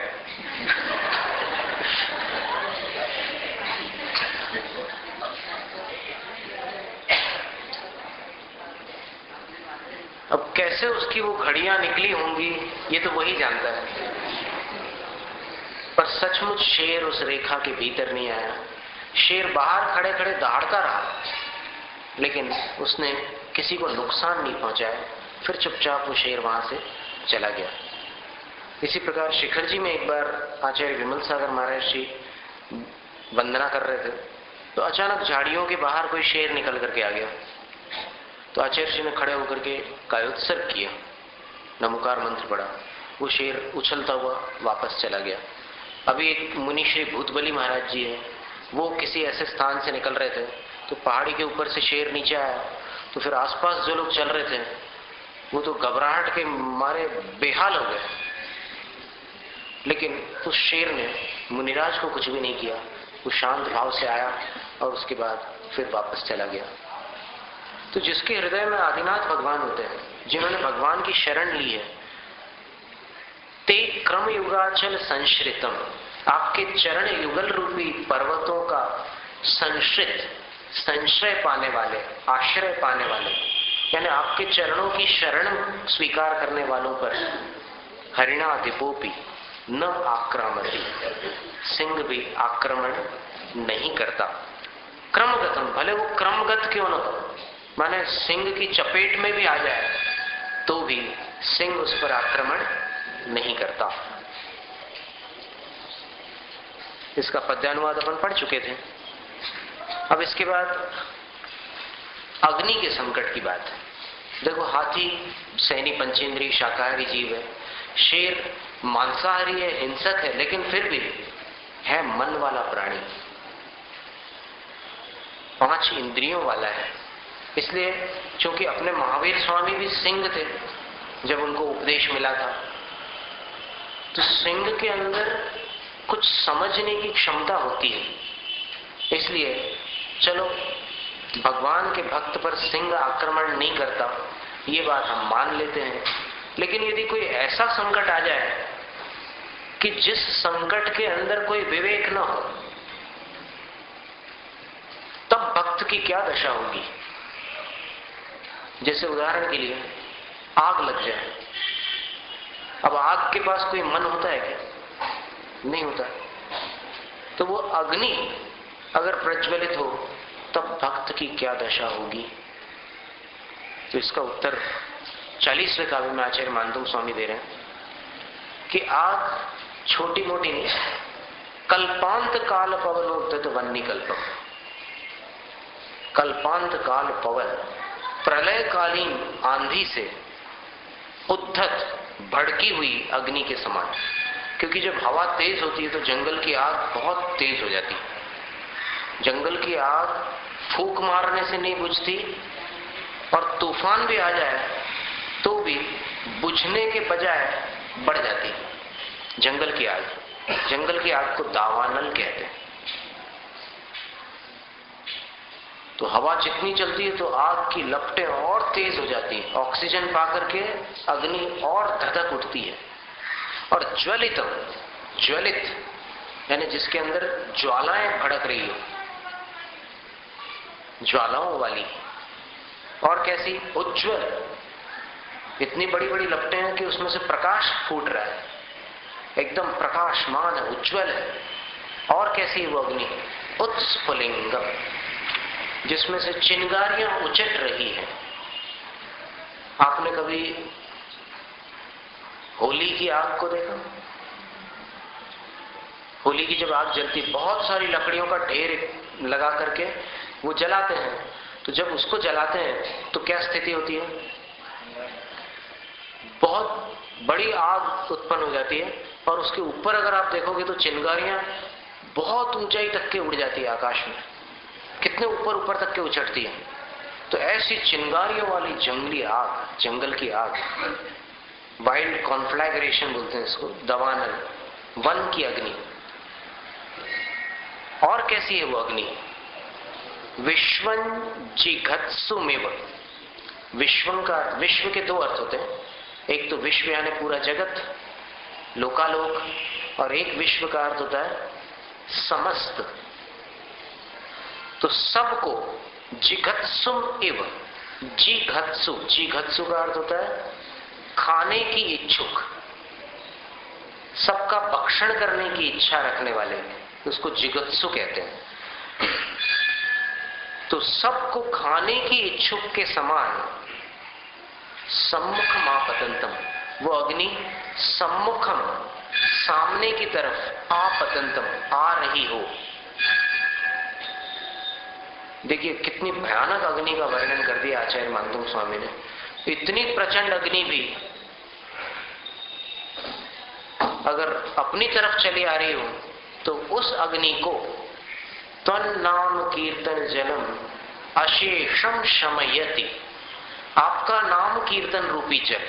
अब कैसे उसकी वो घड़ियां निकली होंगी ये तो वही जानता है, पर सचमुच शेर उस रेखा के भीतर नहीं आया। शेर बाहर खड़े खड़े दहाड़ता रहा लेकिन उसने किसी को नुकसान नहीं पहुंचाया, फिर चुपचाप वो शेर वहां से चला गया। इसी प्रकार शिखर जी में एक बार आचार्य विमल सागर महाराज जी वंदना कर रहे थे तो अचानक झाड़ियों के बाहर कोई शेर निकल करके आ गया। तो आचार्य जी ने खड़े होकर के कायोत्सर्ग किया, नमोकार मंत्र पढ़ा, वो शेर उछलता हुआ वापस चला गया। अभी एक मुनि श्री भूतबली महाराज जी है, वो किसी ऐसे स्थान से निकल रहे थे तो पहाड़ी के ऊपर से शेर नीचे आया, तो फिर आसपास जो लोग चल रहे थे वो तो घबराहट के मारे बेहाल हो गए, लेकिन उस शेर ने मुनिराज को कुछ भी नहीं किया। वो शांत भाव से आया और उसके बाद फिर वापस चला गया। तो जिसके हृदय में आदिनाथ भगवान होते हैं, जिन्होंने भगवान की शरण ली है, ते क्रम युगाचल संश्रितम, आपके चरण युगल रूपी पर्वतों का संश्रय पाने वाले, आश्रय पाने वाले, यानी आपके चरणों की शरण स्वीकार करने वालों पर हरिणाधिपोपी न आक्रामति, सिंह भी आक्रमण नहीं करता। क्रमगतम, भले वो क्रमगत क्यों न हो, माने सिंह की चपेट में भी आ जाए तो भी सिंह उस पर आक्रमण नहीं करता। इसका पद्यानुवाद अपन पढ़ चुके थे। अब इसके बाद अग्नि के संकट की बात है। देखो, हाथी सैनी पंचेंद्रीय शाकाहारी जीव है, शेर मांसाहारी है, हिंसक है, लेकिन फिर भी है मन वाला प्राणी, 5 इंद्रियों वाला है। इसलिए चूंकि अपने महावीर स्वामी भी सिंह थे, जब उनको उपदेश मिला था, तो सिंह के अंदर कुछ समझने की क्षमता होती है। इसलिए चलो, भगवान के भक्त पर सिंह आक्रमण नहीं करता, ये बात हम मान लेते हैं। लेकिन यदि कोई ऐसा संकट आ जाए कि जिस संकट के अंदर कोई विवेक न हो, तब भक्त की क्या दशा होगी। जैसे उदाहरण के लिए आग लग जाए। अब आग के पास कोई मन होता है क्या? नहीं होता। तो वो अग्नि अगर प्रज्वलित हो, तब भक्त की क्या दशा होगी। तो इसका उत्तर 40वें काव्य में आचार्य मानतुंग स्वामी दे रहे हैं कि आग छोटी मोटी नहीं, कल्पांत काल पवनोद्यत वन्नी कल्पक। कल्पांत काल पवन, प्रलयकालीन आंधी से उद्धत भड़की हुई अग्नि के समान। क्योंकि जब हवा तेज होती है तो जंगल की आग बहुत तेज हो जाती है। जंगल की आग फूंक मारने से नहीं बुझती, और तूफान भी आ जाए तो भी बुझने के बजाय बढ़ जाती है जंगल की आग। जंगल की आग को दावानल कहते हैं। तो हवा जितनी चलती है तो आग की लपटें और तेज हो जाती है, ऑक्सीजन पाकर के अग्नि और धधक उठती है। और ज्वलित यानी जिसके अंदर ज्वालाएं भड़क रही हो, ज्वालाओं वाली। और कैसी? उज्ज्वल, इतनी बड़ी बड़ी लपटें हैं कि उसमें से प्रकाश फूट रहा है, एकदम प्रकाशमान है, उज्ज्वल है। और कैसी है वो अग्नि? उत्स्फुलिंगम, जिसमें से चिंगारियां उचट रही है। आपने कभी होली की आग को देखा? होली की जब आग जलती, बहुत सारी लकड़ियों का ढेर लगा करके वो जलाते हैं। तो जब उसको जलाते हैं तो क्या स्थिति होती है? बहुत बड़ी आग उत्पन्न हो जाती है, और उसके ऊपर अगर आप देखोगे तो चिंगारियां बहुत ऊंचाई तक के उड़ जाती है आकाश में, कितने ऊपर ऊपर तक के उछटती है। तो ऐसी चिंगारियों वाली जंगली आग, जंगल की आग, वाइल्ड कॉन्फ्लैग्रेशन बोलते हैं इसको, दवानल, वन की अग्नि। और कैसी है वो अग्नि? विश्वं जिघत्सुमेव। विश्वं का, विश्व के 2 अर्थ होते हैं। एक तो विश्व यानी पूरा जगत, लोकालोक, और एक विश्व का अर्थ होता है समस्त। तो सबको जिघत्सुम एव, जिघत्सु का अर्थ होता है खाने की इच्छुक, सबका भक्षण करने की इच्छा रखने वाले, उसको जिगत्सु कहते हैं। तो सबको खाने की इच्छुक के समान सम्मुख मापतंतम, वो अग्नि सम्मुखम, सामने की तरफ, आपतंतम, आ रही हो। देखिए कितनी भयानक अग्नि का वर्णन कर दिया आचार्य मानतुंग स्वामी ने। इतनी प्रचंड अग्नि भी अगर अपनी तरफ चली आ रही हो तो उस अग्नि को त्वन्नाम कीर्तन जलम अशेषम शमयति, आपका नाम कीर्तन रूपी जल।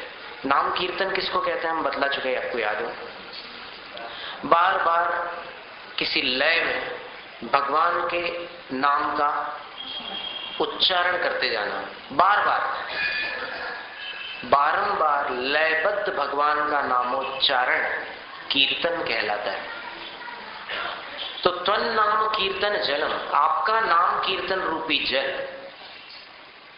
नाम कीर्तन किसको कहते हैं हम बतला चुके हैं, आपको याद हो। बार बार किसी लय में भगवान के नाम का उच्चारण करते जाना, बारंबार लयबद्ध भगवान का नामोच्चारण कीर्तन कहलाता है। तो त्वन्नाम कीर्तन जलम, आपका नाम कीर्तन रूपी जल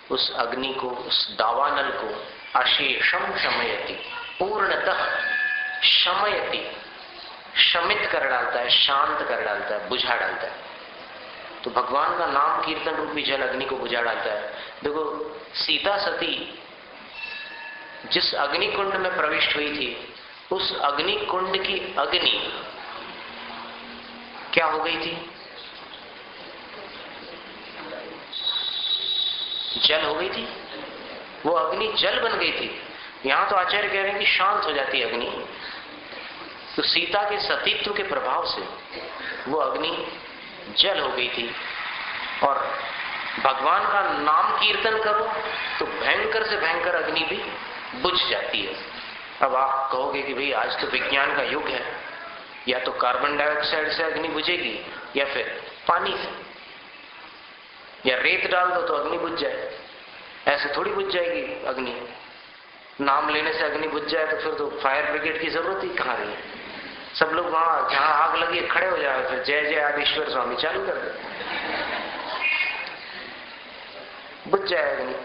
उस अग्नि को, उस दावानल को अशेषम शमयति, पूर्णतः शमयति, शमित कर डालता है, शांत कर डालता है, बुझा डालता है। तो भगवान का नाम कीर्तन रूपी जल अग्नि को बुझा डालता है। देखो सीता सती जिस अग्नि कुंड में प्रविष्ट हुई थी, उस अग्नि कुंड की अग्नि क्या हो गई थी? जल हो गई थी, वो अग्नि जल बन गई थी। यहां तो आचार्य कह रहे हैं कि शांत हो जाती है अग्नि। तो सीता के सतीत्व के प्रभाव से वो अग्नि जल हो गई थी। और भगवान का नाम कीर्तन करो तो भयंकर से भयंकर अग्नि भी बुझ जाती है। अब आप कहोगे कि भाई आज तो विज्ञान का युग है, या तो कार्बन डाइऑक्साइड से अग्नि बुझेगी या फिर पानी से, या रेत डाल दो तो अग्नि बुझ जाए। ऐसे थोड़ी बुझ जाएगी अग्नि। नाम लेने से अग्नि बुझ जाए तो फिर तो फायर ब्रिगेड की जरूरत ही कहां रही। सब लोग वहां जहां आग लगी खड़े हो जाए, फिर जय जय आदिश्वर स्वामी चालू कर दे, बुझ जाए अग्नि।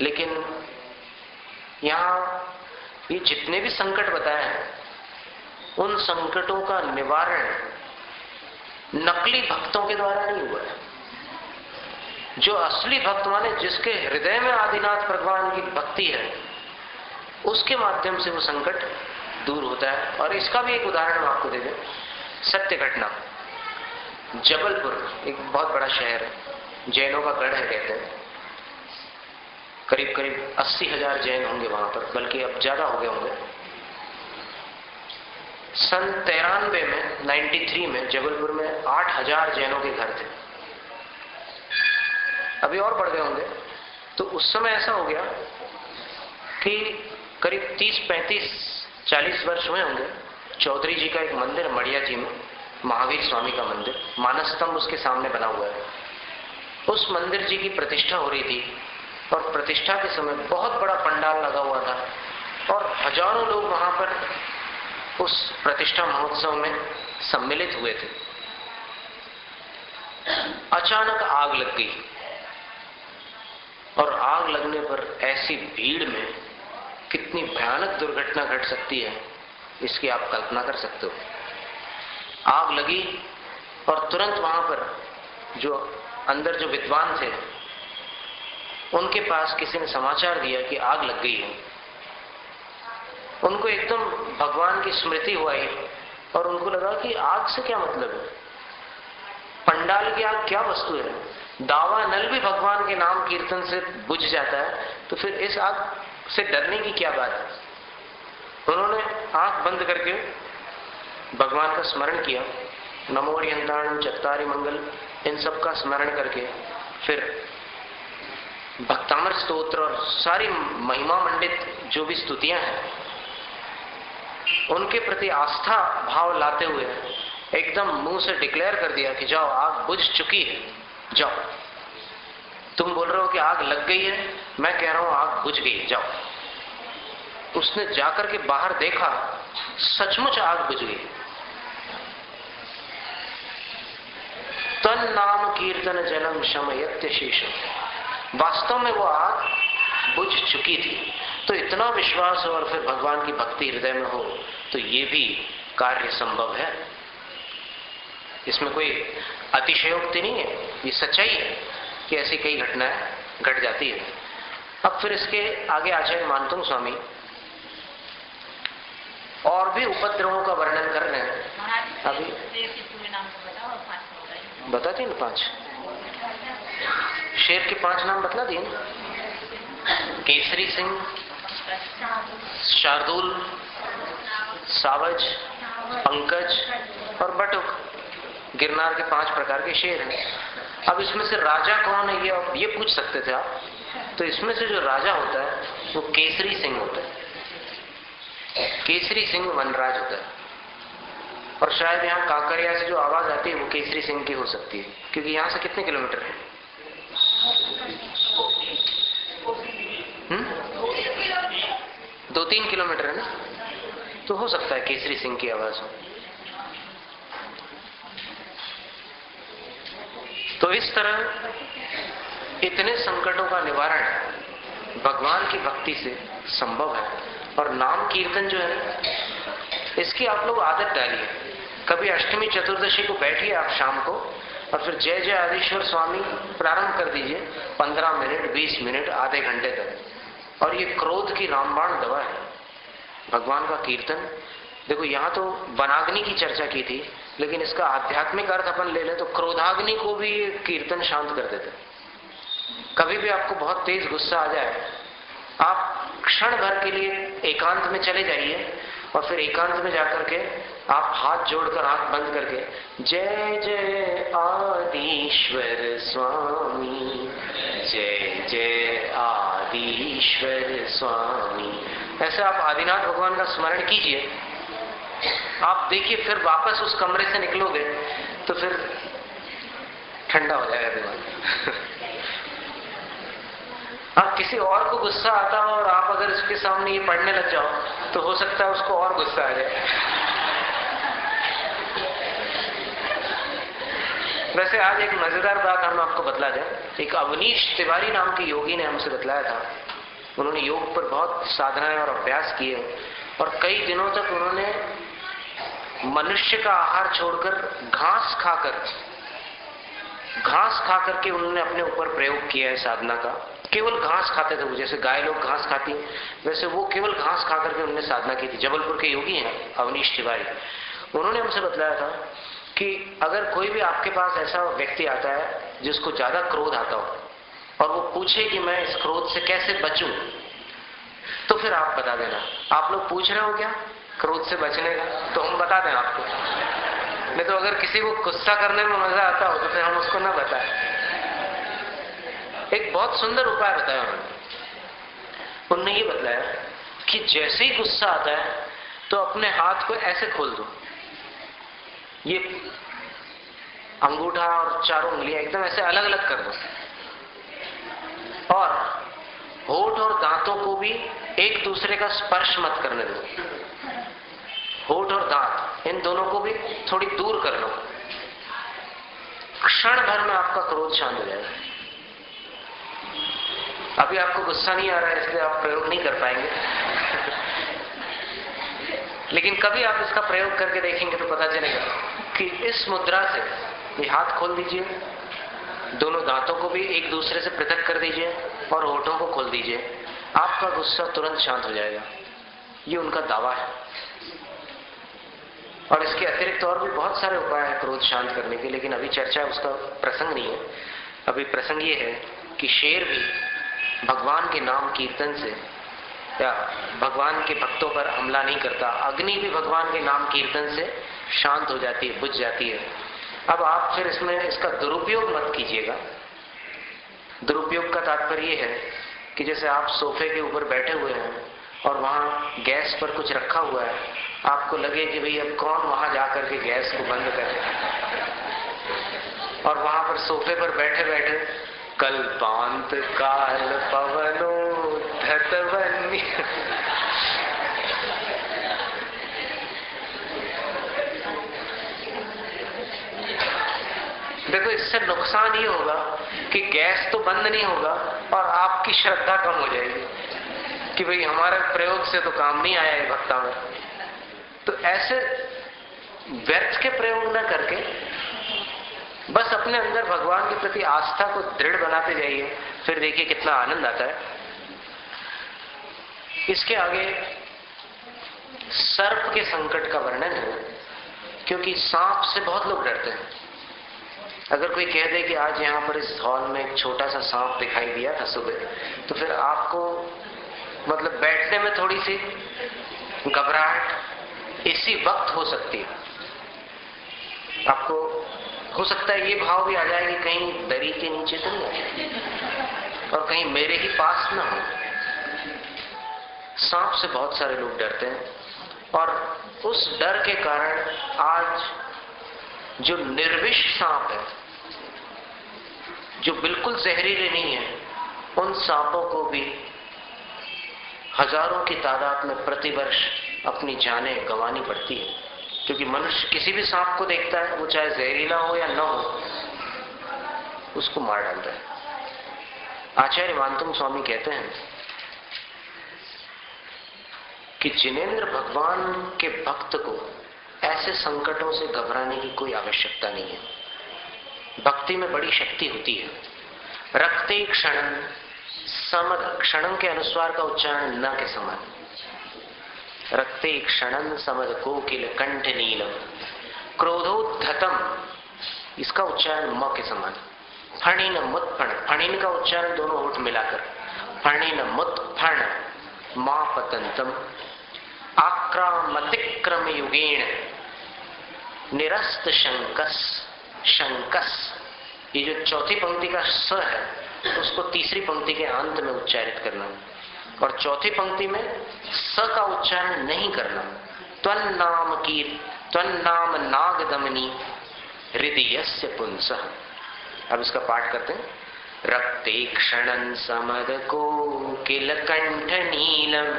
लेकिन यहां ये जितने भी संकट बताए हैं, उन संकटों का निवारण नकली भक्तों के द्वारा नहीं हुआ है। जो असली भक्त माने जिसके हृदय में आदिनाथ भगवान की भक्ति है, उसके माध्यम से वो संकट दूर होता है। और इसका भी एक उदाहरण हम आपको दे दें, सत्य घटना। जबलपुर एक बहुत बड़ा शहर है, जैनों का गढ़ है कहते हैं। करीब करीब 80,000 जैन होंगे वहां पर, बल्कि अब ज्यादा हो गए होंगे। सन 93 में 93 में जबलपुर में 8,000 जैनों के घर थे। अभी और बढ़ गए होंगे। तो उस समय ऐसा हो गया कि करीब 30, 35, 40 वर्ष हुए होंगे। चौधरी जी का एक मंदिर मड़िया जी में, महावीर स्वामी का मंदिर, मानस स्तंभ उसके सामने बना हुआ है। उस मंदिर जी की प्रतिष्ठा हो रही थी और प्रतिष्ठा के समय बहुत बड़ा पंडाल लगा हुआ था और हजारों लोग वहां पर उस प्रतिष्ठा महोत्सव में सम्मिलित हुए थे। अचानक आग लग गई और आग लगने पर ऐसी भीड़ में कितनी भयानक दुर्घटना घट सकती है, इसकी आप कल्पना कर सकते हो। आग लगी और तुरंत वहां पर जो अंदर जो विद्वान थे, उनके पास किसी ने समाचार दिया कि आग लग गई है। उनको एकदम भगवान की स्मृति हुई और उनको लगा कि आग से क्या मतलब है, पंडाल की आग क्या वस्तु है। दावा नल भी भगवान के नाम कीर्तन से बुझ जाता है, तो फिर इस आग से डरने की क्या बात है। उन्होंने आंख बंद करके भगवान का स्मरण किया, नमो हरियंताणं चत्तारि मंगल, इन सब का स्मरण करके फिर भक्तामर स्तोत्र और सारी महिमा मंडित जो भी स्तुतियां हैं, उनके प्रति आस्था भाव लाते हुए एकदम मुंह से डिक्लेयर कर दिया कि जाओ आग बुझ चुकी है, जाओ। तुम बोल रहे हो कि आग लग गई है, मैं कह रहा हूं आग बुझ गई, जाओ। उसने जाकर के बाहर देखा, सचमुच आग बुझ गई। तन नाम कीर्तन जलम शमयत्य शेषम, वास्तव में वो आग बुझ चुकी थी। तो इतना विश्वास हो और फिर भगवान की भक्ति हृदय में हो तो ये भी कार्य संभव है। इसमें कोई अतिशयोक्ति नहीं है, ये सच्चाई है कि ऐसी कई घटनाएं घट जाती है। अब फिर इसके आगे आचार्य मानतुंग स्वामी और भी उपद्रवों का वर्णन कर रहे हैं। अभी बता दिए ना 5 शेर के 5 नाम बतला दिए। केसरी सिंह, शार्दुल, सावज, पंकज और बटुक, गिरनार के 5 प्रकार के शेर हैं। अब इसमें से राजा कौन है ये पूछ सकते थे आप। तो इसमें से जो राजा होता है वो केसरी सिंह होता है। केसरी सिंह वनराज होता है। और शायद यहाँ कांकरिया से जो आवाज आती है वो केसरी सिंह की हो सकती है, क्योंकि यहाँ से कितने किलोमीटर है? 2-3 किलोमीटर है ना, तो हो सकता है केसरी सिंह की आवाज हो। तो इस तरह इतने संकटों का निवारण भगवान की भक्ति से संभव है। और नाम कीर्तन जो है, इसकी आप लोग आदत डालिए। कभी अष्टमी चतुर्दशी को बैठिए आप शाम को, और फिर जय जय आदिश्वर स्वामी प्रारंभ कर दीजिए 15 मिनट, 20 मिनट, आधे घंटे तक। और ये क्रोध की रामबाण दवा है, भगवान का कीर्तन। देखो यहाँ तो वनाग्नि की चर्चा की थी, लेकिन इसका आध्यात्मिक अर्थ अपन ले ले तो क्रोधाग्नि को भी कीर्तन शांत कर देता है। कभी भी आपको बहुत तेज गुस्सा आ जाए, आप क्षण भर के लिए एकांत में चले जाइए और फिर एकांत में जाकर के आप हाथ जोड़कर, आंख बंद करके जय जय आदिश्वर स्वामी, जय जय आदिश्वर स्वामी, ऐसे आप आदिनाथ भगवान का स्मरण कीजिए। आप देखिए फिर वापस उस कमरे से निकलोगे तो फिर ठंडा हो जाएगा दिमाग। आप किसी और को गुस्सा आता हो और आप अगर उसके सामने ये पढ़ने लग जाओ तो हो सकता है उसको और गुस्सा आ जाए। वैसे आज एक मजेदार बात हम आपको बतला दें। एक अवनीश तिवारी नाम के योगी ने हमसे बतलाया था। उन्होंने योग पर बहुत साधनाएं और अभ्यास किए और कई दिनों तक उन्होंने मनुष्य का आहार छोड़कर घास खाकर के उन्होंने अपने ऊपर प्रयोग किया है साधना का। केवल घास खाते थे वो, जैसे गाय लोग घास खाती, वैसे वो केवल घास खा करके उन्होंने साधना की थी। जबलपुर के योगी हैं अवनीश तिवारी। उन्होंने हमसे बतलाया था कि अगर कोई भी आपके पास ऐसा व्यक्ति आता है जिसको ज्यादा क्रोध आता हो और वो पूछे कि मैं इस क्रोध से कैसे बचूं, तो फिर आप बता देना। आप लोग पूछ रहे हो क्या क्रोध से बचने का, तो हम बता दें आपको। नहीं तो अगर किसी को गुस्सा करने में मजा आता हो तो फिर हम उसको ना बताएं। एक बहुत सुंदर उपाय बताया उन्होंने ये बतलाया कि जैसे ही गुस्सा आता है तो अपने हाथ को ऐसे खोल दो, ये अंगूठा और चारों उंगलियां एकदम ऐसे अलग अलग कर दो और होठ और दांतों को भी एक दूसरे का स्पर्श मत करने दो। होठ और दांत इन दोनों को भी थोड़ी दूर कर लो। क्षण भर में आपका क्रोध शांत हो जाएगा। अभी आपको गुस्सा नहीं आ रहा है इसलिए आप प्रयोग नहीं कर पाएंगे लेकिन कभी आप इसका प्रयोग करके देखेंगे तो पता चलेगा कि इस मुद्रा से ये हाथ खोल दीजिए, दोनों दांतों को भी एक दूसरे से पृथक कर दीजिए और होठों को खोल दीजिए, आपका गुस्सा तुरंत शांत हो जाएगा। ये उनका दावा है। और इसके अतिरिक्त और भी बहुत सारे उपाय हैं क्रोध शांत करने के, लेकिन अभी चर्चा उसका प्रसंग नहीं है। अभी प्रसंग ये है कि शेर भी भगवान के नाम कीर्तन से या भगवान के भक्तों पर हमला नहीं करता। अग्नि भी भगवान के नाम कीर्तन से शांत हो जाती है, बुझ जाती है। अब आप फिर इसमें इसका दुरुपयोग मत कीजिएगा। दुरुपयोग का तात्पर्य ये है कि जैसे आप सोफे के ऊपर बैठे हुए हैं और वहां गैस पर कुछ रखा हुआ है, आपको लगे कि भाई अब कौन वहां जाकर के गैस को बंद करे, और वहां पर सोफे पर बैठे बैठे कल्पांत काल पवनो धतवन्य देखो, इससे नुकसान ये होगा कि गैस तो बंद नहीं होगा और आपकी श्रद्धा कम हो जाएगी कि भाई हमारे प्रयोग से तो काम नहीं आया है भक्ता में। तो ऐसे व्यर्थ के प्रयोग न करके बस अपने अंदर भगवान के प्रति आस्था को दृढ़ बनाते जाइए, फिर देखिए कितना आनंद आता है। इसके आगे सर्प के संकट का वर्णन है, क्योंकि सांप से बहुत लोग डरते हैं। अगर कोई कह दे कि आज यहाँ पर इस हॉल में एक छोटा सा सांप दिखाई दिया था सुबह, तो फिर आपको मतलब बैठने में थोड़ी सी घबराहट इसी वक्त हो सकती है। आपको हो सकता है ये भाव भी आ जाए कि कहीं दरी के नीचे तो नहीं है और कहीं मेरे ही पास ना हो। सांप से बहुत सारे लोग डरते हैं और उस डर के कारण आज जो निर्विष सांप है, जो बिल्कुल जहरीले नहीं है, उन सांपों को भी हजारों की तादाद में प्रतिवर्ष अपनी जानें गंवानी पड़ती है। क्योंकि मनुष्य किसी भी सांप को देखता है, वो चाहे जहरीला हो या न हो, उसको मार डालता है। आचार्य मानतुंग स्वामी कहते हैं कि जिनेंद्र भगवान के भक्त को ऐसे संकटों से घबराने की कोई आवश्यकता नहीं है। भक्ति में बड़ी शक्ति होती है। रक्ते क्षणं समद, क्षणं के अनुस्वार का उच्चारण न के समान। रक्ते क्षणं समद कोकिल कंठ नीलम, क्रोधोद्धतम इसका उच्चारण म के समान। फणिन मुत्फण, फणिन का उच्चारण दोनों होठ मिलाकर, फणिन मुत्फण मां पतंतम, आक्रामतिक्रम युगेण निरस्त शंकस, शंकस, ये जो चौथी पंक्ति का स है उसको तीसरी पंक्ति के अंत में उच्चारित करना, और चौथी पंक्ति में स का उच्चारण नहीं करना। त्वन्नाम की, त्वन्नाम नागदमनी हृदयस्य पुंसः। अब इसका पाठ करते हैं। रक्ते क्षणं समद को किल कंठ नीलम,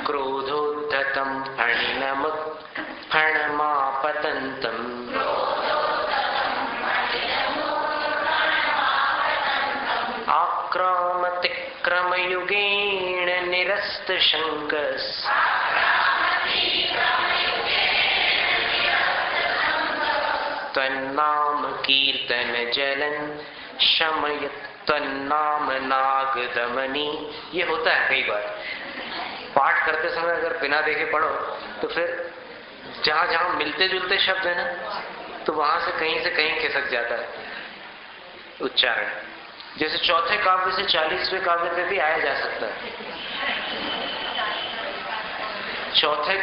क्रोधोद्धतं फणिनमुत् फणमापतन्तम्, आक्रामतिक्रमयुगेण निरस्त शंकस, त्वन्नाम कीर्तन जलन शमयत, त्वन्नाम नागदमनी। ये होता है कई बार पाठ करते समय, अगर बिना देखे पढ़ो तो फिर जहां जहां मिलते जुलते शब्द है ना, तो वहां से कहीं खिसक जाता है उच्चारण। जैसे चौथे काव्य से 40वें काव्य पे भी आया जा सकता है। चौथे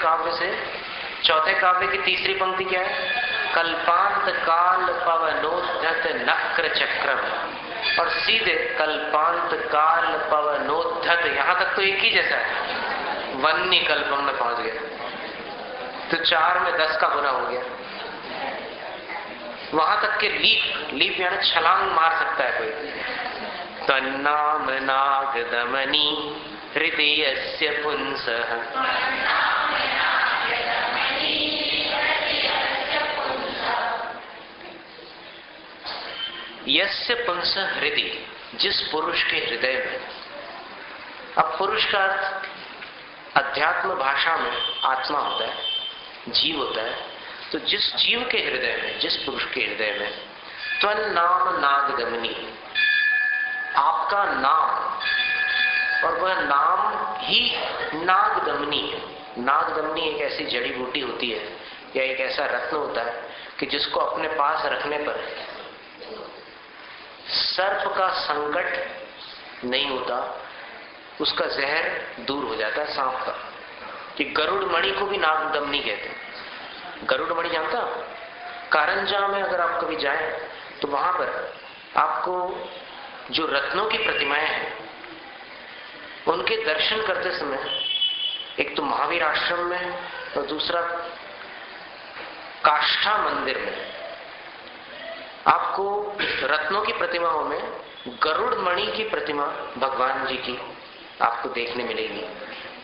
काव्य की तीसरी पंक्ति क्या है? कल्पांत काल पवनोद्धत नक्र चक्रम, और सीधे कल्पांत काल पवनोद्धत, यहां तक तो एक ही जैसा है, वन्नी कल्पम में पहुंच गया, तो 4 में 10 का गुना हो गया। वहां तक के लीप यानी छलांग मार सकता है कोई। तन्नाम नागदमनी हृदयस्य पुंसः, यस्य पुंसः हृदय, जिस पुरुष के हृदय में। अब पुरुष का अर्थ अध्यात्म भाषा में आत्मा होता है, जीव होता है। तो जिस जीव के हृदय में, जिस पुरुष के हृदय में, त्वन्नाम नागदमनी, आपका नाम, और वह नाम ही नागदमनी है। नागदमनी एक ऐसी जड़ी बूटी होती है या एक ऐसा रत्न होता है कि जिसको अपने पास रखने पर सर्प का संकट नहीं होता, उसका जहर दूर हो जाता है सांप का। कि गरुड़ मणि को भी नागदमनी कहते हैं। गरुड़ मणि जानता? कारंजा में अगर आप कभी जाएं तो वहां पर आपको जो रत्नों की प्रतिमाएं हैं उनके दर्शन करते समय, एक तो महावीर आश्रम में और दूसरा काष्ठा मंदिर में, आपको रत्नों की प्रतिमाओं में गरुड़ मणि की प्रतिमा भगवान जी की आपको देखने मिलेगी,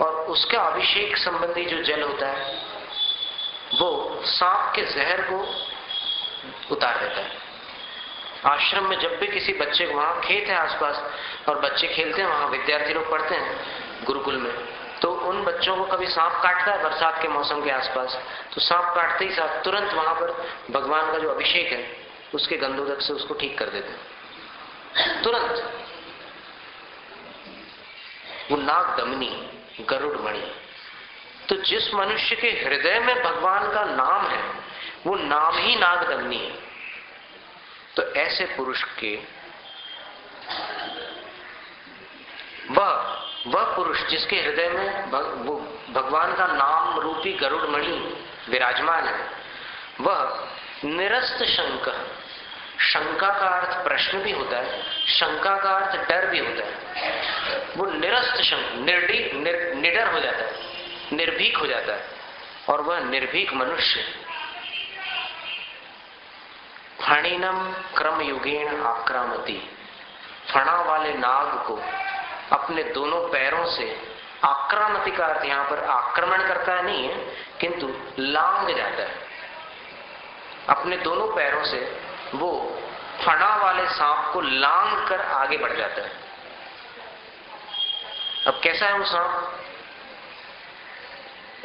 और उसका अभिषेक संबंधी जो जल होता है वो सांप के जहर को उतार देता है। आश्रम में जब भी किसी बच्चे को, वहां खेत है आसपास और बच्चे खेलते हैं, वहां विद्यार्थी लोग पढ़ते हैं गुरुकुल में, तो उन बच्चों को कभी सांप काटता है बरसात के मौसम के आसपास, तो सांप काटते ही साथ तुरंत वहां पर भगवान का जो अभिषेक है उसके गंधोदक से उसको ठीक कर देते हैं तुरंत। वो नागदमनी, गरुड़ मणि। तो जिस मनुष्य के हृदय में भगवान का नाम है वो नाम ही नागदमनी है। तो ऐसे पुरुष के, वह पुरुष जिसके हृदय में वो भगवान का नाम रूपी गरुड़ मणि विराजमान है, वह निरस्त शंक, शंका का अर्थ प्रश्न भी होता है, शंका का अर्थ डर भी होता है। वो निरस्त शंक, निडर हो जाता है, निर्भीक हो जाता है, और वह निर्भीक मनुष्य फणिनम क्रम युगेण आक्रामती, फणा वाले नाग को अपने दोनों पैरों से, आक्रामती का अर्थ यहां पर आक्रमण करता है नहीं है, किंतु लांग जाता है। अपने दोनों पैरों से वो फणा वाले सांप को लांग कर आगे बढ़ जाता है। अब कैसा है वो सांप?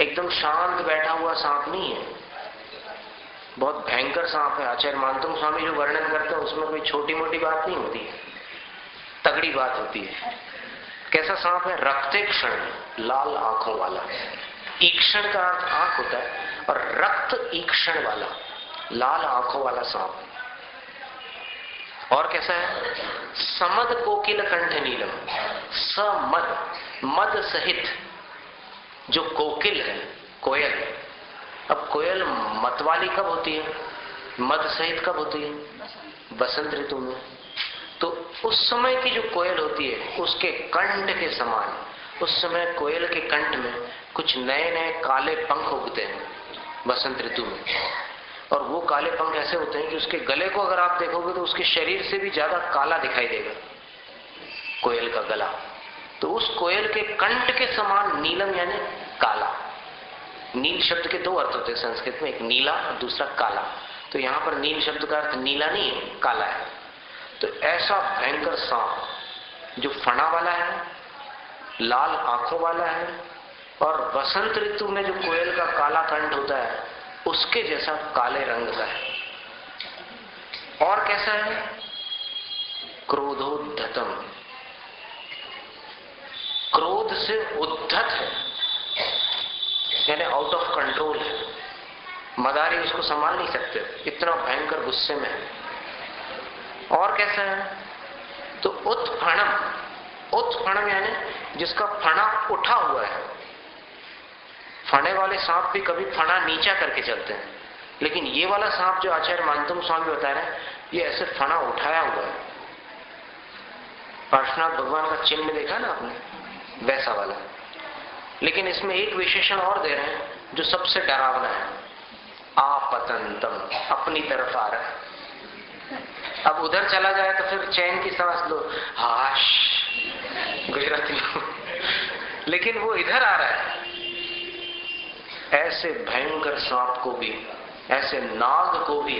एकदम शांत बैठा हुआ सांप नहीं है, बहुत भयंकर सांप है। आचार्य मानतुंग स्वामी जो वर्णन करते हैं उसमें कोई छोटी मोटी बात नहीं होती है, तगड़ी बात होती है। कैसा सांप है? रक्ते क्षण, लाल आंखों वाला, ईक्षण का अर्थ आंख होता है, और रक्त ईक्षण वाला, लाल आंखों वाला सांप। और कैसा है? समद कोकिल कंठ नीलम, समद, मद सहित जो कोकिल है, कोयल। अब कोयल मतवाली कब होती है, मद सहित कब होती है? बसंत ऋतु में। तो उस समय की जो कोयल होती है उसके कंठ के समान, उस समय कोयल के कंठ में कुछ नए नए काले पंख उगते हैं बसंत ऋतु में। और वो काले पंख ऐसे होते हैं कि उसके गले को अगर आप देखोगे तो उसके शरीर से भी ज्यादा काला दिखाई देगा कोयल का गला। तो उस कोयल के कंठ के समान नीलम यानी काला। नील शब्द के दो अर्थ होते हैं संस्कृत में, एक नीला और दूसरा काला। तो यहां पर नील शब्द का अर्थ नीला नहीं है, काला है। तो ऐसा भयंकर सांप जो फणा वाला है, लाल आंखों वाला है, और बसंत ऋतु में जो कोयल का काला कंठ होता है उसके जैसा काले रंग का है। और कैसा है? क्रोधोद्धतम, क्रोध से उद्धत है, यानी आउट ऑफ कंट्रोल है। मदारी उसको संभाल नहीं सकते, इतना भयंकर गुस्से में है। और कैसा है? तो उत्फणम, उत्फणम यानी जिसका फणा उठा हुआ है। फणे वाले सांप भी कभी फणा नीचा करके चलते हैं, लेकिन ये वाला सांप जो आचार्य मानतुम स्वामी बता रहे हैं, ये ऐसे फणा उठाया हुआ है। पार्श्वनाथ भगवान का चिन्ह देखा ना आपने, वैसा वाला। लेकिन इसमें एक विशेषण और दे रहे हैं जो सबसे डरावना है, आपतंतम, अपनी तरफ आ रहा है। अब उधर चला जाए तो फिर चैन की सांस लो, हाश, गुजराती लोग। लेकिन वो इधर आ रहा है। ऐसे भयंकर सांप को भी, ऐसे नाग को भी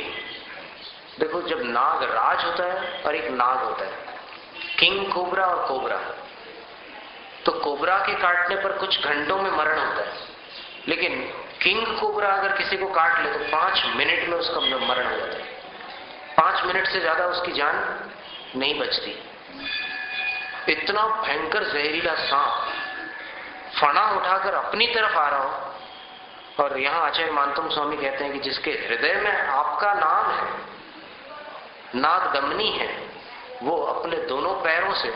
देखो, जब नाग राज होता है और एक नाग होता है, किंग कोबरा और कोबरा। तो कोबरा के काटने पर कुछ घंटों में मरण होता है, लेकिन किंग कोबरा अगर किसी को काट ले तो 5 मिनट में उसका मरण हो जाता है। 5 मिनट से ज्यादा उसकी जान नहीं बचती। इतना भयंकर जहरीला सांप फणा उठाकर अपनी तरफ आ रहा हो। और यहां आचार्य मानतुम स्वामी कहते हैं कि जिसके हृदय में आपका नाम है, नाग दमनी है, वो अपने दोनों पैरों से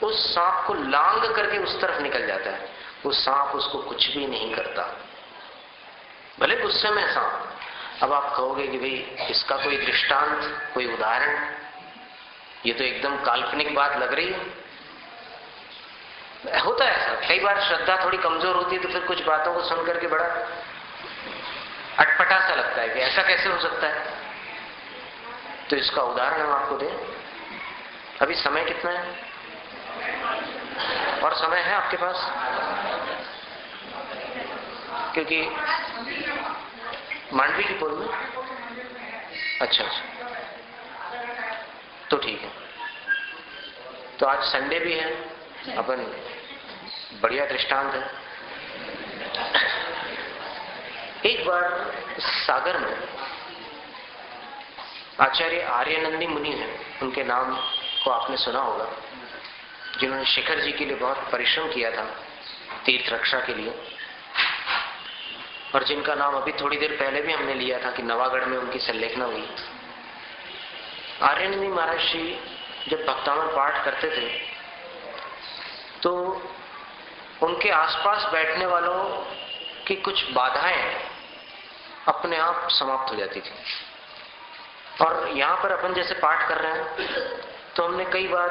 उस सांप को लांग करके उस तरफ निकल जाता है। वो सांप उसको कुछ भी नहीं करता, भले गुस्से में सांप। अब आप कहोगे कि भाई इसका कोई दृष्टांत, कोई उदाहरण, ये तो एकदम काल्पनिक बात लग रही है। होता है ऐसा, कई बार श्रद्धा थोड़ी कमजोर होती है तो फिर कुछ बातों को सुन करके बड़ा अटपटा सा लगता है कि ऐसा कैसे हो सकता है। तो इसका उदाहरण हम आपको दें। अभी समय कितना है? और समय है आपके पास? क्योंकि मांडवी की पोल में, अच्छा अच्छा, तो ठीक है। तो आज संडे भी है, अपन बढ़िया दृष्टांत है। एक बार सागर में आचार्य आर्यनंदी मुनि हैं, उनके नाम को आपने सुना होगा, जिन्होंने शिखर जी के लिए बहुत परिश्रम किया था तीर्थ रक्षा के लिए, और जिनका नाम अभी थोड़ी देर पहले भी हमने लिया था कि नवागढ़ में उनकी संलेखना हुई। आर्यनंदी महाराज जी जब भक्तामृत पाठ करते थे तो उनके आसपास बैठने वालों की कुछ बाधाएं अपने आप समाप्त हो जाती थी। और यहां पर अपन जैसे पाठ कर रहे हैं तो हमने कई बार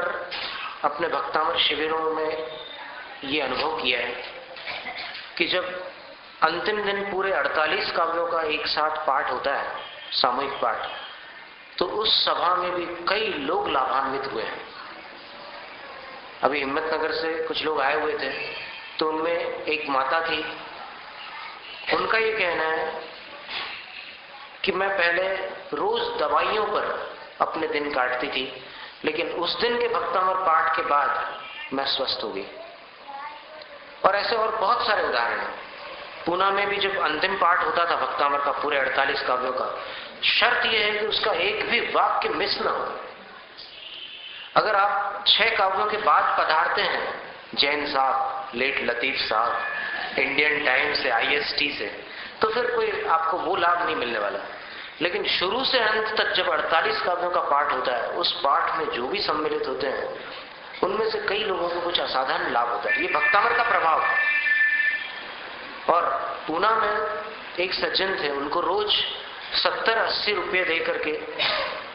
अपने भक्तामृत शिविरों में ये अनुभव किया है कि जब अंतिम दिन पूरे 48 काव्यों का एक साथ पाठ होता है, सामूहिक पाठ, तो उस सभा में भी कई लोग लाभान्वित हुए हैं। अभी हिम्मतनगर से कुछ लोग आए हुए थे, तो उनमें एक माता थी, उनका ये कहना है कि मैं पहले रोज दवाइयों पर अपने दिन काटती थी, लेकिन उस दिन के भक्तामृत पाठ के बाद मैं स्वस्थ हो गई। और ऐसे और बहुत सारे उदाहरण हैं। पूना में भी जब अंतिम पाठ होता था भक्तामृत का पूरे 48 काव्यों का, शर्त यह है कि उसका एक भी वाक्य मिस ना हो। अगर आप 6 काव्यों के बाद पधारते हैं, जैन साहब, लेट लतीफ साहब, इंडियन टाइम से, IST से, तो फिर कोई आपको वो लाभ नहीं मिलने वाला। लेकिन शुरू से अंत तक जब 48 काव्यों का पाठ होता है, उस पाठ में जो भी सम्मिलित होते हैं उनमें से कई लोगों को कुछ असाधारण लाभ होता है। ये भक्तामर का प्रभाव है। और पूना में एक सज्जन थे, उनको रोज 70-80 रुपये दे करके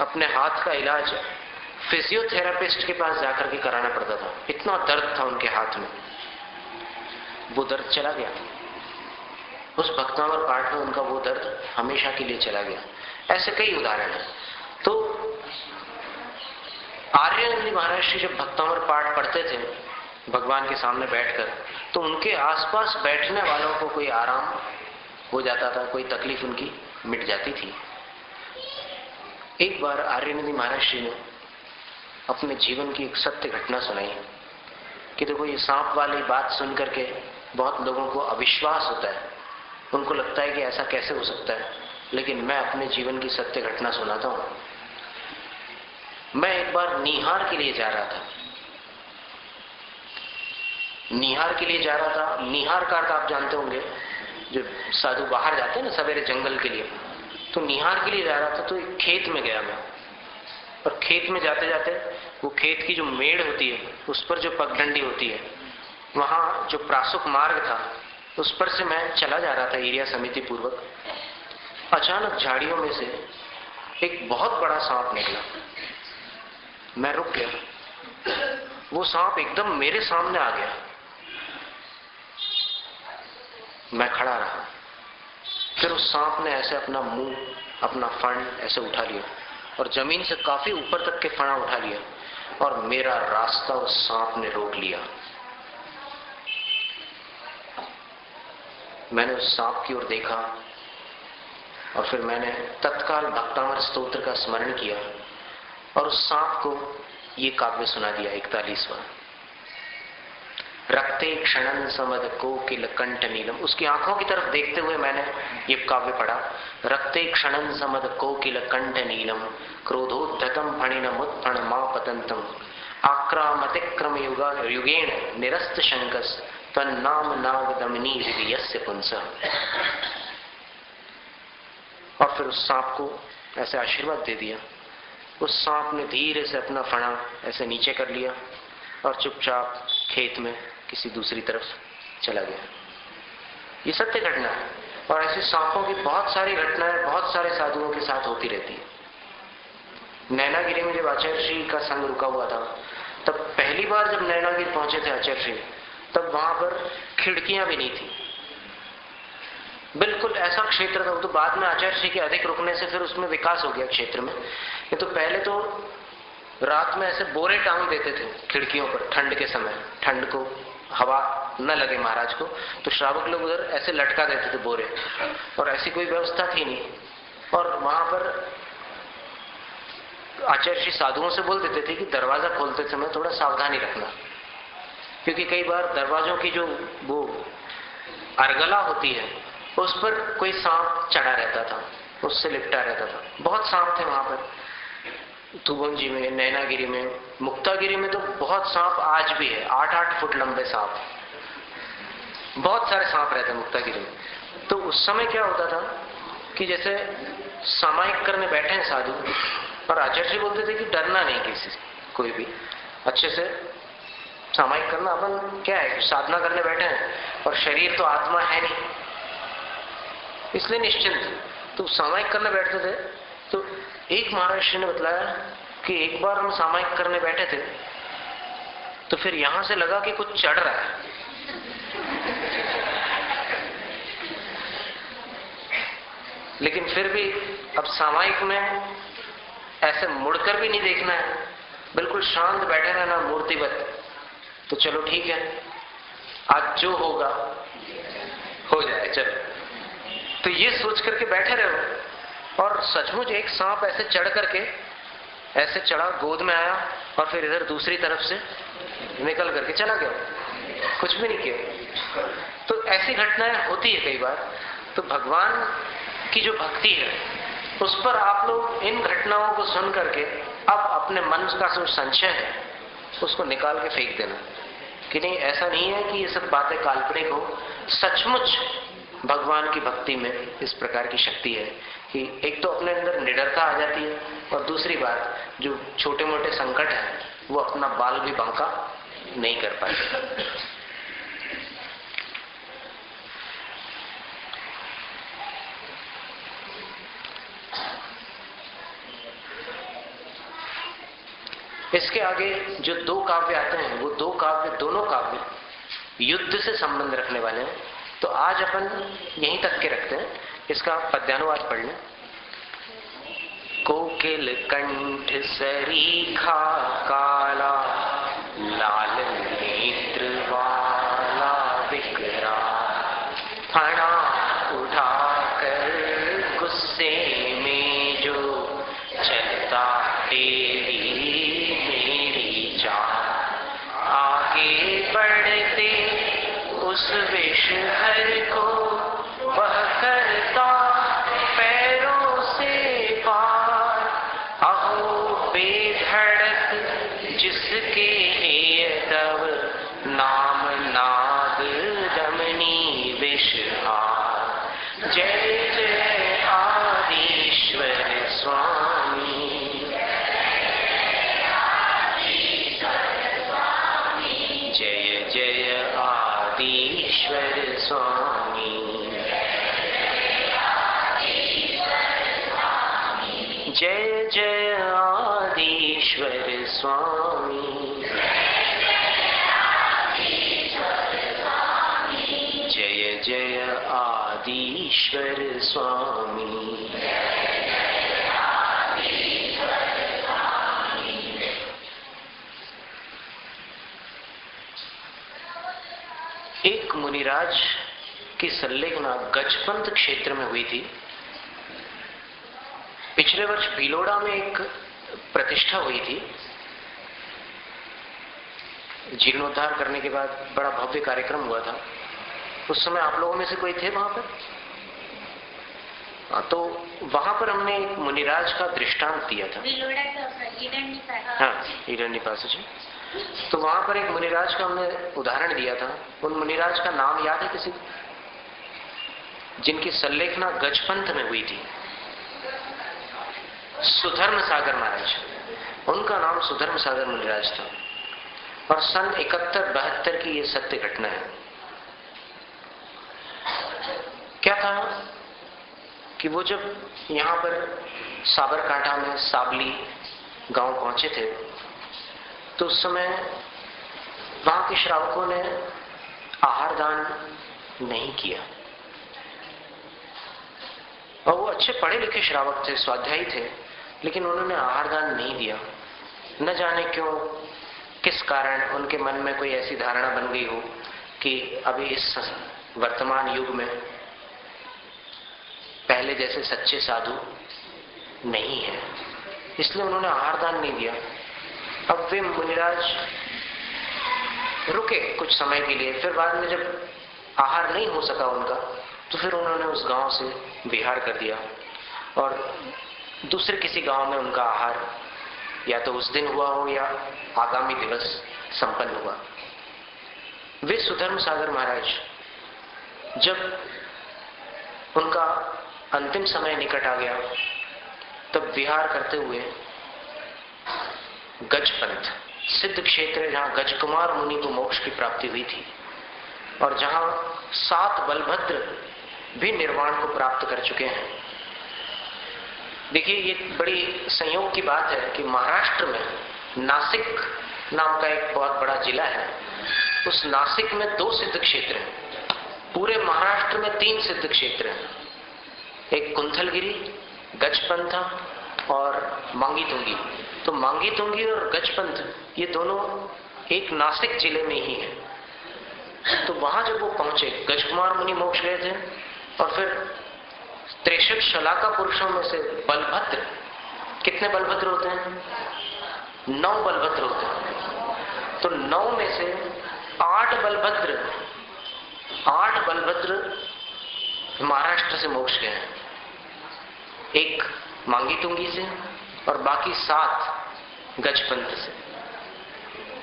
अपने हाथ का इलाज फिजियोथेरापिस्ट के पास जाकर के कराना पड़ता था। इतना दर्द था उनके हाथ में। वो दर्द चला गया, उस भक्तामर पाठ में उनका वो दर्द हमेशा के लिए चला गया। ऐसे कई उदाहरण हैं। तो आर्यानंदी महाराज जी जब भक्तामर पाठ पढ़ते थे भगवान के सामने बैठकर, तो उनके आसपास बैठने वालों को कोई आराम हो जाता था, कोई तकलीफ उनकी मिट जाती थी। एक बार आर्यानंदी महाराज जी ने अपने जीवन की एक सत्य घटना सुनाई कि देखो, ये सांप वाली बात सुन करके बहुत लोगों को अविश्वास होता है, उनको लगता है कि ऐसा कैसे हो सकता है, लेकिन मैं अपने जीवन की सत्य घटना सुनाता हूं। मैं एक बार निहार के लिए जा रहा था। निहार के लिए जा रहा था, निहार का अर्थ आप जानते होंगे, जो साधु बाहर जाते हैं ना सवेरे जंगल के लिए, तो निहार के लिए जा रहा था। तो एक खेत में गया मैं, और खेत में जाते जाते वो खेत की जो मेड़ होती है उस पर जो पगडंडी होती है, वहां जो प्रासुक मार्ग था उस पर से मैं चला जा रहा था एरिया समिति पूर्वक। अचानक झाड़ियों में से एक बहुत बड़ा सांप निकला। मैं रुक गया। वो सांप एकदम मेरे सामने आ गया। मैं खड़ा रहा। फिर उस सांप ने ऐसे अपना मुंह, अपना फण ऐसे उठा लिया और जमीन से काफी ऊपर तक के फणा उठा लिया, और मेरा रास्ता उस सांप ने रोक लिया। मैंने उस सांप की ओर देखा और फिर मैंने तत्काल भक्तामर स्तोत्र का स्मरण किया और उस सांप को ये काव्य सुना दिया, 41वां। रक्ते क्षणन समद कोकिल कंठ नीलम। उसकी आंखों की तरफ देखते हुए मैंने ये काव्य पढ़ा। रक्ते क्षणन समद कोकिल कंठ नीलम, क्रोधोद्धतम फणिनमुत्फण मा पतंतम, आक्रामतिक्रम युगेण निरस्त शंकस, तन्नाम नाग दमनी हृदयस्य पुंसः। और फिर उस सांप को ऐसे आशीर्वाद दे दिया। उस सांप ने धीरे से अपना फणा ऐसे नीचे कर लिया और चुपचाप खेत में किसी दूसरी तरफ चला गया। ये सत्य घटना है। और ऐसे सांपों की बहुत सारी घटनाएं बहुत सारे साधुओं के साथ होती रहती है। नैनागिरी में जब आचार्य श्री का संग रुका हुआ था, तब पहली बार जब नैनागिरी पहुंचे थे आचार्य श्री, तब वहां पर खिड़कियां भी नहीं थी। बिल्कुल ऐसा क्षेत्र था। वो तो बाद में आचार्य श्री के अधिक रुकने से फिर उसमें विकास हो गया क्षेत्र में। ये तो पहले तो रात में ऐसे बोरे टांग देते थे खिड़कियों पर, ठंड के समय, ठंड को हवा न लगे महाराज को, तो श्रावक लोग उधर ऐसे लटका देते थे बोरे, और ऐसी कोई व्यवस्था थी नहीं। और वहां पर आचार्य श्री साधुओं से बोल देते थे कि दरवाजा खोलते समय थोड़ा सावधानी रखना, क्योंकि कई बार दरवाजों की जो वो अर्गला होती है उस पर कोई सांप चढ़ा रहता था, उससे लिपटा रहता था। बहुत सांप थे वहां पर, तुगुंजी में, नैनागिरी में, मुक्तागिरी में तो बहुत सांप आज भी है, 8-8 फुट लंबे सांप, बहुत सारे सांप रहते हैं मुक्तागिरी में। तो उस समय क्या होता था कि जैसे सामायिक करने बैठे हैं साधु, और आचार्य जी बोलते थे कि डरना नहीं किसी से, कोई भी अच्छे से सामायिक करना। अपन क्या है, साधना करने बैठे हैं और शरीर तो आत्मा है नहीं, इसलिए निश्चिंत। तो सामायिक करने बैठते थे। तो एक महाराज श्री ने बतलाया कि एक बार हम सामायिक करने बैठे थे, तो फिर यहां से लगा कि कुछ चढ़ रहा है। लेकिन फिर भी अब सामायिक में ऐसे मुड़कर भी नहीं देखना है, बिल्कुल शांत बैठे रहना मूर्तिवत। तो चलो ठीक है, आज जो होगा हो जाए, चलो। तो ये सोच करके बैठे रहो, और सचमुच एक सांप ऐसे चढ़ करके ऐसे चढ़ा, गोद में आया और फिर इधर दूसरी तरफ से निकल करके चला गया, कुछ भी नहीं किया। तो ऐसी घटनाएं होती है कई बार। तो भगवान की जो भक्ति है उस पर आप लोग इन घटनाओं को सुन करके अब अपने मन का जो संशय है उसको निकाल के फेंक देना कि नहीं, ऐसा नहीं है कि ये सब बातें काल्पनिक हो, सचमुच भगवान की भक्ति में इस प्रकार की शक्ति है कि एक तो अपने अंदर निडरता आ जाती है, और दूसरी बात, जो छोटे मोटे संकट हैं वो अपना बाल भी बांका नहीं कर पाते। इसके आगे जो दो काव्य आते हैं, वो दोनों काव्य युद्ध से संबंध रखने वाले हैं। तो आज अपन यहीं तक के रखते हैं, इसका पद्यानुवाद पढ़ लें। कोकिल कंठ सरीखा काला, लाल नेत्र वाला विकराल, फणा उठाकर गुस्से में जो चलता टेढ़ी मेरी जान, आगे बढ़ते उस विषहर को वह करता पैरों से पार। अहो बेधड़क जिसके तब नाम नाग दमनी विषहार। जय जय आदिश्वर स्वामी, जय जय आदिश्वर स्वामी, जय जय आदिश्वर स्वामी, जय जय आदिश्वर स्वामी। एक मुनिराज की संलेखना गजपंत क्षेत्र में हुई थी। पिछले वर्ष भीलोड़ा में एक प्रतिष्ठा हुई थी। जीर्णोद्धार करने के बाद बड़ा भव्य कार्यक्रम हुआ था। उस समय आप लोगों में से कोई थे वहां पर? तो वहां पर हमने एक मुनिराज का दृष्टांत दिया था। हाँ, ईडन निपास जी। तो वहां पर एक मुनिराज का हमने उदाहरण दिया था। उन मुनिराज का नाम याद है किसी को? जिनकी संलेखना गजपंथ में हुई थी, सुधर्म सागर महाराज। उनका नाम सुधर्म सागर मुनिराज था। और सन 71-72 की ये सत्य घटना है। क्या था कि वो जब यहाँ पर साबरकांठा में साबली गांव पहुंचे थे, तो उस समय वहां के श्रावकों ने आहार दान नहीं किया। और वो अच्छे पढ़े लिखे श्रावक थे, स्वाध्यायी थे, लेकिन उन्होंने आहार दान नहीं दिया। न जाने क्यों, किस कारण उनके मन में कोई ऐसी धारणा बन गई हो कि अभी इस वर्तमान युग में पहले जैसे सच्चे साधु नहीं है, इसलिए उन्होंने आहार दान नहीं दिया। अब वे मुनिराज रुके कुछ समय के लिए। फिर बाद में जब आहार नहीं हो सका उनका, तो फिर उन्होंने उस गांव से विहार कर दिया और दूसरे किसी गांव में उनका आहार या तो उस दिन हुआ हो या आगामी दिवस संपन्न हुआ। वे सुधर्म सागर महाराज जब उनका अंतिम समय निकट आ गया, तब विहार करते हुए गजपंथ सिद्ध क्षेत्र है, जहां गजकुमार मुनि को मोक्ष की प्राप्ति हुई थी और जहां 7 बलभद्र भी निर्वाण को प्राप्त कर चुके हैं। देखिए, ये बड़ी संयोग की बात है कि महाराष्ट्र में नासिक नाम का एक बहुत बड़ा जिला है। उस नासिक में 2 सिद्ध क्षेत्र हैं। पूरे महाराष्ट्र में 3 सिद्ध क्षेत्र हैं। एक कुंथलगिरी, गजपंथा और मांगीतुंगी। तो मांगीतुंगी और गजपंथ ये दोनों एक नासिक जिले में ही है। तो वहां जब वो पहुंचे, गजकुमार मुनि मोक्ष गए थे और फिर 63 शलाका पुरुषों में से बलभद्र, कितने बलभद्र होते हैं? 9 बलभद्र होते हैं। तो 9 में से 8 बलभद्र महाराष्ट्र से मोक्ष गए हैं। एक मांगीतुंगी से और बाकी 7 गजपंथ से।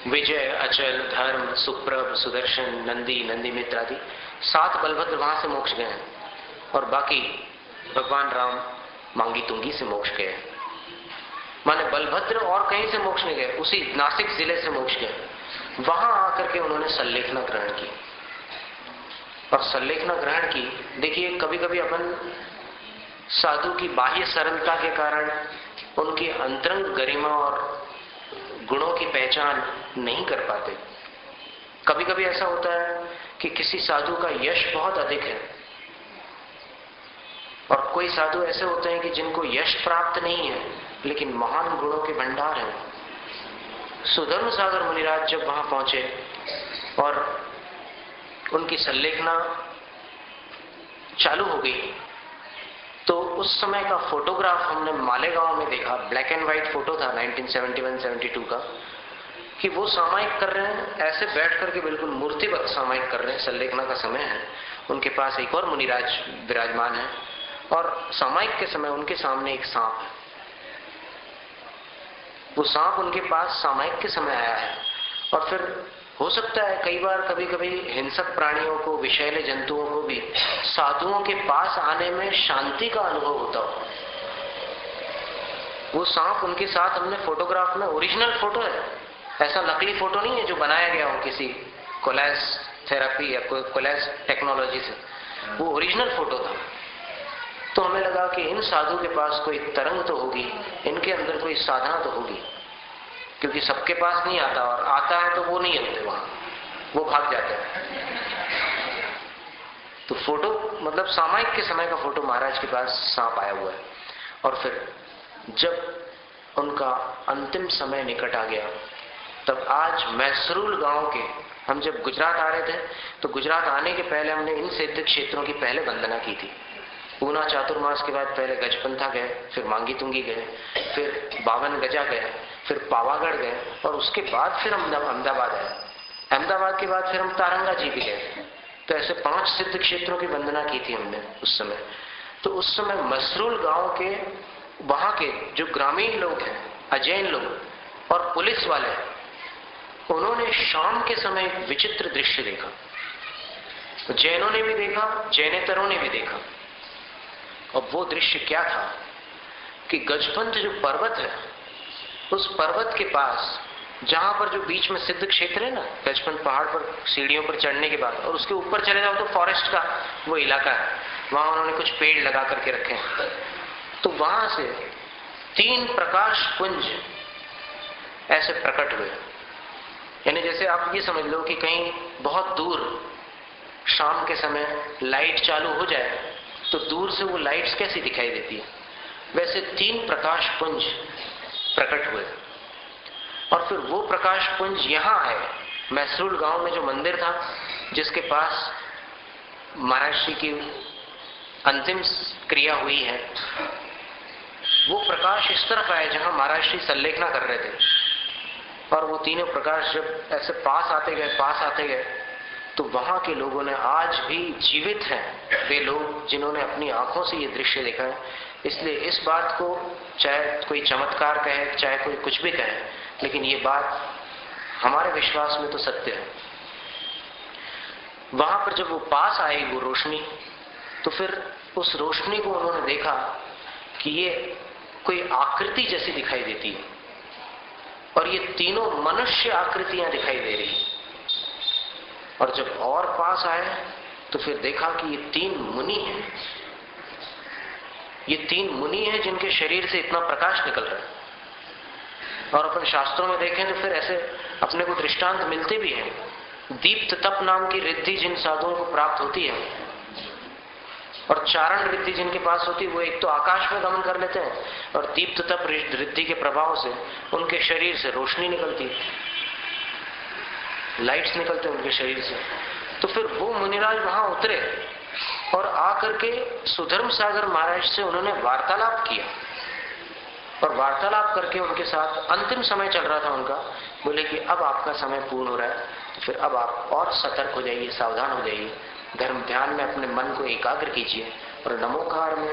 विजय, अचल, धर्म, सुप्रभ, सुदर्शन, नंदी, नंदीमित्र आदि 7 बलभद्र वहां से मोक्ष गए हैं, और बाकी भगवान राम मांगी तुंगी से मोक्ष गए। माने बलभद्र और कहीं से मोक्ष नहीं गए, उसी नासिक जिले से मोक्ष गए। वहां आकर के उन्होंने सल्लेखना ग्रहण की, और सल्लेखना ग्रहण की। देखिए, कभी कभी अपन साधु की बाह्य सरलता के कारण उनकी अंतरंग गरिमा और गुणों की पहचान नहीं कर पाते। कभी कभी ऐसा होता है कि किसी साधु का यश बहुत अधिक है, और कोई साधु ऐसे होते हैं कि जिनको यश प्राप्त नहीं है लेकिन महान गुणों के भंडार हैं। सुधर्म सागर मुनिराज जब वहां पहुंचे और उनकी सल्लेखना चालू हो गई, तो उस समय का फोटोग्राफ हमने मालेगांव में देखा। ब्लैक एंड व्हाइट फोटो था 1971-72 का, कि वो सामायिक कर रहे हैं, ऐसे बैठ करके बिल्कुल मूर्तिवत सामायिक कर रहे हैं। सल्लेखना का समय है, उनके पास एक और मुनिराज विराजमान है, और सामायिक के समय उनके सामने एक सांप है। वो सांप उनके पास सामायिक के समय आया है। और फिर हो सकता है कई बार कभी कभी हिंसक प्राणियों को, विषैले जंतुओं को भी साधुओं के पास आने में शांति का अनुभव होता हो। वो सांप उनके साथ हमने फोटोग्राफ में, ओरिजिनल फोटो है, ऐसा नकली फोटो नहीं है जो बनाया गया हो किसी कोलैज थेरेपी या कोलैज टेक्नोलॉजी से। वो ओरिजिनल फोटो था। तो हमें लगा कि इन साधु के पास कोई तरंग तो होगी, इनके अंदर कोई साधना तो होगी, क्योंकि सबके पास नहीं आता, और आता है तो वो नहीं होते वहां, वो भाग जाते हैं। तो फोटो मतलब सामायिक के समय का फोटो महाराज के पास सांप आया हुआ है। और फिर जब उनका अंतिम समय निकट आ गया, तब आज मैसरूल गांव के, हम जब गुजरात आ रहे थे तो गुजरात आने के पहले हमने इन सिद्ध क्षेत्रों की पहले वंदना की थी। पूना चातुर्मास के बाद पहले गजपंथा गए, फिर मांगी तुंगी गए, फिर 52 गजा गए, फिर पावागढ़ गए, और उसके बाद फिर अहमदाबाद आए। अहमदाबाद के बाद फिर हम तारंगा जी भी गए। तो ऐसे 5 सिद्ध क्षेत्रों की वंदना की थी हमने उस समय। तो उस समय मसरूल गांव के वहां के जो ग्रामीण लोग हैं, अजैन लोग और पुलिस वाले, उन्होंने शाम के समय एक विचित्र दृश्य देखा। जैनों ने भी देखा, जैनेतरों ने भी देखा। और वो दृश्य क्या था कि गजपंथ जो पर्वत है, उस पर्वत के पास, जहां पर जो बीच में सिद्ध क्षेत्र है ना, गजपंथ पहाड़ पर सीढ़ियों पर चढ़ने के बाद, और उसके ऊपर चले जाओ तो फॉरेस्ट का वो इलाका है, वहां उन्होंने कुछ पेड़ लगा करके रखे हैं। तो वहां से 3 प्रकाश पुंज ऐसे प्रकट हुए। यानी जैसे आप ये समझ लो कि कहीं बहुत दूर शाम के समय लाइट चालू हो जाए तो दूर से वो लाइट्स कैसी दिखाई देती है, वैसे 3 प्रकाश पुंज प्रकट हुए। और फिर वो प्रकाश पुंज यहां आए, मैसरूल गांव में जो मंदिर था, जिसके पास महाराज श्री की अंतिम क्रिया हुई है, वो प्रकाश इस तरफ आए जहां महाराज श्री सल्लेखना कर रहे थे। और वो तीनों प्रकाश जब ऐसे पास आते गए, तो वहां के लोगों ने, आज भी जीवित हैं वे लोग जिन्होंने अपनी आंखों से ये दृश्य देखा है। इसलिए इस बात को चाहे कोई चमत्कार कहे, चाहे कोई कुछ भी कहे, लेकिन ये बात हमारे विश्वास में तो सत्य है। वहां पर जब वो पास आई वो रोशनी, तो फिर उस रोशनी को उन्होंने देखा कि ये कोई आकृति जैसी दिखाई देती है, और ये तीनों मनुष्य आकृतियां दिखाई दे रही। और जब और पास आए तो फिर देखा कि ये 3 मुनि हैं। ये 3 मुनि हैं जिनके शरीर से इतना प्रकाश निकल रहा है। और अपन शास्त्रों में देखें तो फिर ऐसे अपने को दृष्टांत मिलते भी हैं। दीप्त तप नाम की रिद्धि जिन साधुओं को प्राप्त होती है, और चारण रिद्धि जिनके पास होती है, वो एक तो आकाश में गमन कर लेते हैं, और दीप्त तप रिद्धि के प्रभाव से उनके शरीर से रोशनी निकलती है, लाइट्स निकलते हैं उनके शरीर से। तो फिर वो मुनिराज वहां उतरे और आकर के सुधर्म सागर महाराज से उन्होंने वार्तालाप किया, और वार्तालाप करके उनके साथ अंतिम समय चल रहा था उनका, बोले कि अब आपका समय पूर्ण हो रहा है, तो फिर अब आप और सतर्क हो जाइए, सावधान हो जाइए, धर्म ध्यान में अपने मन को एकाग्र कीजिए, और नमोकार में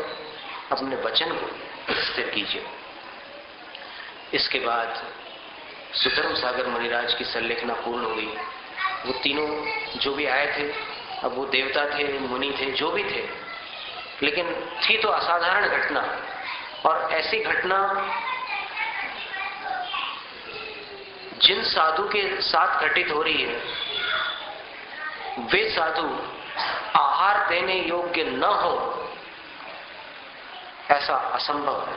अपने वचन को स्थिर कीजिए। इसके बाद सुधर्म सागर मुनिराज की संलेखना पूर्ण हो गई। वो तीनों जो भी आए थे, अब वो देवता थे, मुनि थे, जो भी थे, लेकिन थी तो असाधारण घटना। और ऐसी घटना जिन साधु के साथ घटित हो रही है, वे साधु आहार देने योग्य न हो, ऐसा असंभव है।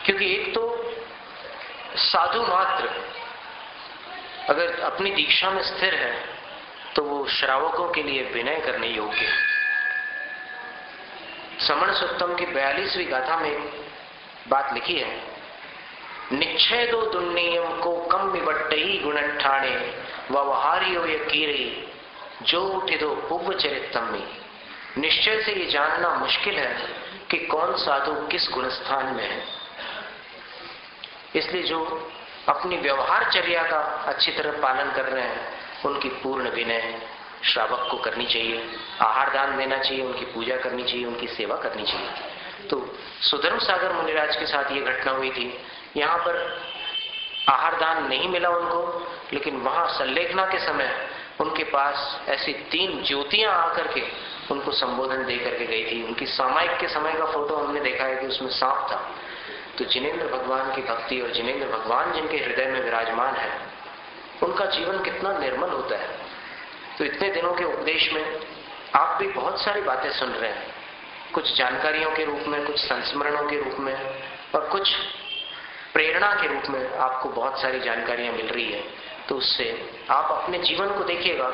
क्योंकि एक तो साधु मात्र अगर अपनी दीक्षा में स्थिर है तो वो श्रावकों के लिए विनय करने योग्य है। समण सुत्तम की 42वीं गाथा में बात लिखी है, निच्छेदो दुन्नियम को कम विबट्टई गुणठाणे व्यवहारियो ये कीरे जो उठिदो पुव्व चरितम में। निश्चय से ये जानना मुश्किल है कि कौन साधु किस गुणस्थान में है। इसलिए जो अपनी व्यवहारचर्या का अच्छी तरह पालन कर रहे हैं, उनकी पूर्ण विनय श्रावक को करनी चाहिए, आहार दान देना चाहिए, उनकी पूजा करनी चाहिए, उनकी सेवा करनी चाहिए। तो सुधर्म सागर मुनिराज के साथ ये घटना हुई थी। यहाँ पर आहार दान नहीं मिला उनको, लेकिन वहां संलेखना के समय उनके पास ऐसी 3 ज्योतियां आकर के उनको संबोधन दे करके गई थी। उनकी सामायिक के समय का फोटो हमने देखा है कि उसमें सांप था। तो जिनेंद्र भगवान की भक्ति और जिनेंद्र भगवान जिनके हृदय में विराजमान है, उनका जीवन कितना निर्मल होता है। तो इतने दिनों के उपदेश में आप भी बहुत सारी बातें सुन रहे हैं, कुछ जानकारियों के रूप में, कुछ संस्मरणों के रूप में, और कुछ प्रेरणा के रूप में आपको बहुत सारी जानकारियां मिल रही है। तो उससे आप अपने जीवन को देखिएगा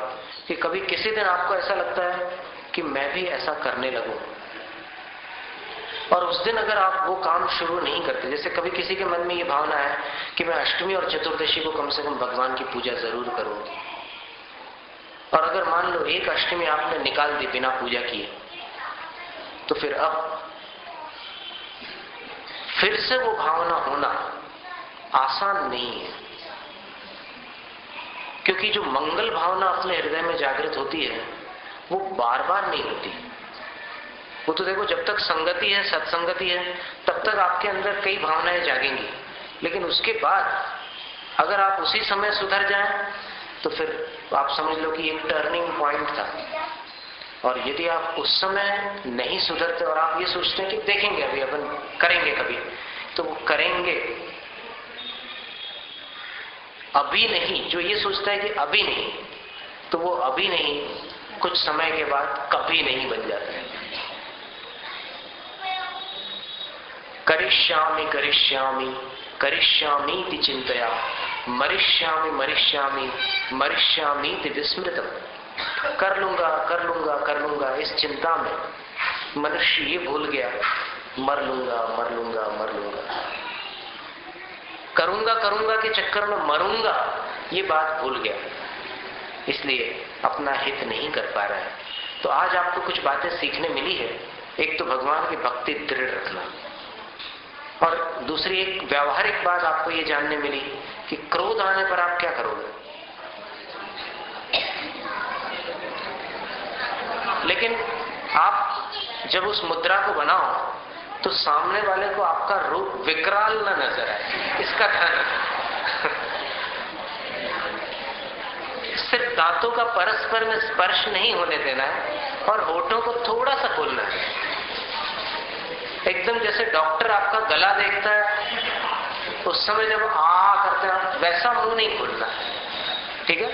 कि कभी किसी दिन आपको ऐसा लगता है कि मैं भी ऐसा करने लगूं, और उस दिन अगर आप वो काम शुरू नहीं करते, जैसे कभी किसी के मन में ये भावना है कि मैं अष्टमी और चतुर्दशी को कम से कम भगवान की पूजा जरूर करूं, और अगर मान लो एक अष्टमी आपने निकाल दी बिना पूजा किए, तो फिर अब फिर से वो भावना होना आसान नहीं है। क्योंकि जो मंगल भावना अपने हृदय में जागृत होती है, वो बार बार नहीं होती। वो तो देखो, जब तक संगति है, सत्संगति है, तब तक आपके अंदर कई भावनाएं जागेंगी, लेकिन उसके बाद अगर आप उसी समय सुधर जाएं, तो फिर आप समझ लो कि एक टर्निंग पॉइंट था। और यदि आप उस समय नहीं सुधरते और आप ये सोचते हैं कि देखेंगे, अभी अपन करेंगे कभी, तो वो करेंगे अभी नहीं। जो ये सोचता है कि अभी नहीं, तो वो अभी नहीं कुछ समय के बाद कभी नहीं बन जाता है। करिष्यामि करिष्यामि करिष्यामीति चिंतया मरिष्यामि मरिष्यामि मरिष्यामीति विस्मृतम। कर लूंगा कर लूंगा कर लूंगा, इस चिंता में मनुष्य ये भूल गया, मर लूंगा मर लूंगा मर लूंगा। करूंगा करूंगा के चक्कर में मरूंगा, ये बात भूल गया, इसलिए अपना हित नहीं कर पा रहा है। तो आज आपको कुछ बातें सीखने मिली है। एक तो भगवान की भक्ति दृढ़ रखना, और दूसरी एक व्यावहारिक बात आपको ये जानने मिली कि क्रोध आने पर आप क्या करोगे। लेकिन आप जब उस मुद्रा को बनाओ तो सामने वाले को आपका रूप विकराल न नजर आए, इसका ध्यान रखना। सिर्फ दांतों का परस्पर में स्पर्श नहीं होने देना है, और होठों को थोड़ा सा खोलना है। एकदम जैसे डॉक्टर आपका गला देखता है, उस समय जब आ करता है, वैसा मुंह नहीं खोलना है, ठीक है।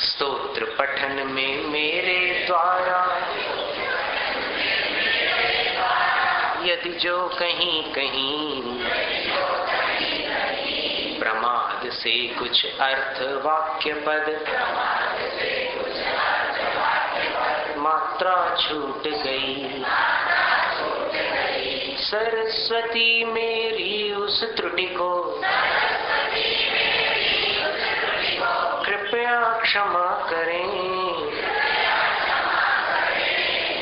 स्तोत्र पठन में मेरे द्वारा यदि जो कहीं कहीं प्रमाद से कुछ अर्थ वाक्य पद मात्रा छूट गई, सरस्वती मेरी उस त्रुटि को कृपया क्षमा करें,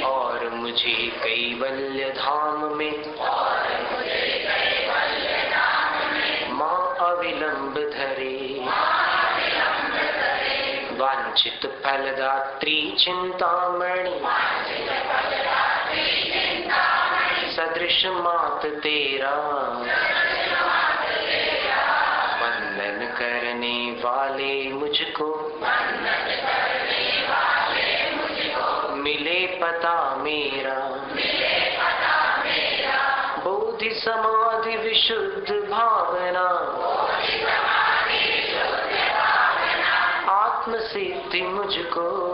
और मुझे कैवल्य धाम में मां अविलंब धरे। वांछित फलदात्री चिंतामणि सदृश मात तेरा करने वाले मुझको मिले पता मेरा, बोधि समाधि विशुद्ध भावना, आत्म सिद्धि मुझको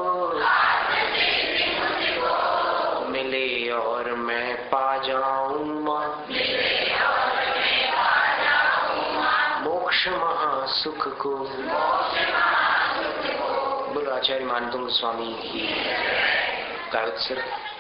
मिले और मैं पा जाऊं मां, मोक्ष महासुख को। बोलो आचार्य मानतुंग स्वामी की। गायत्री।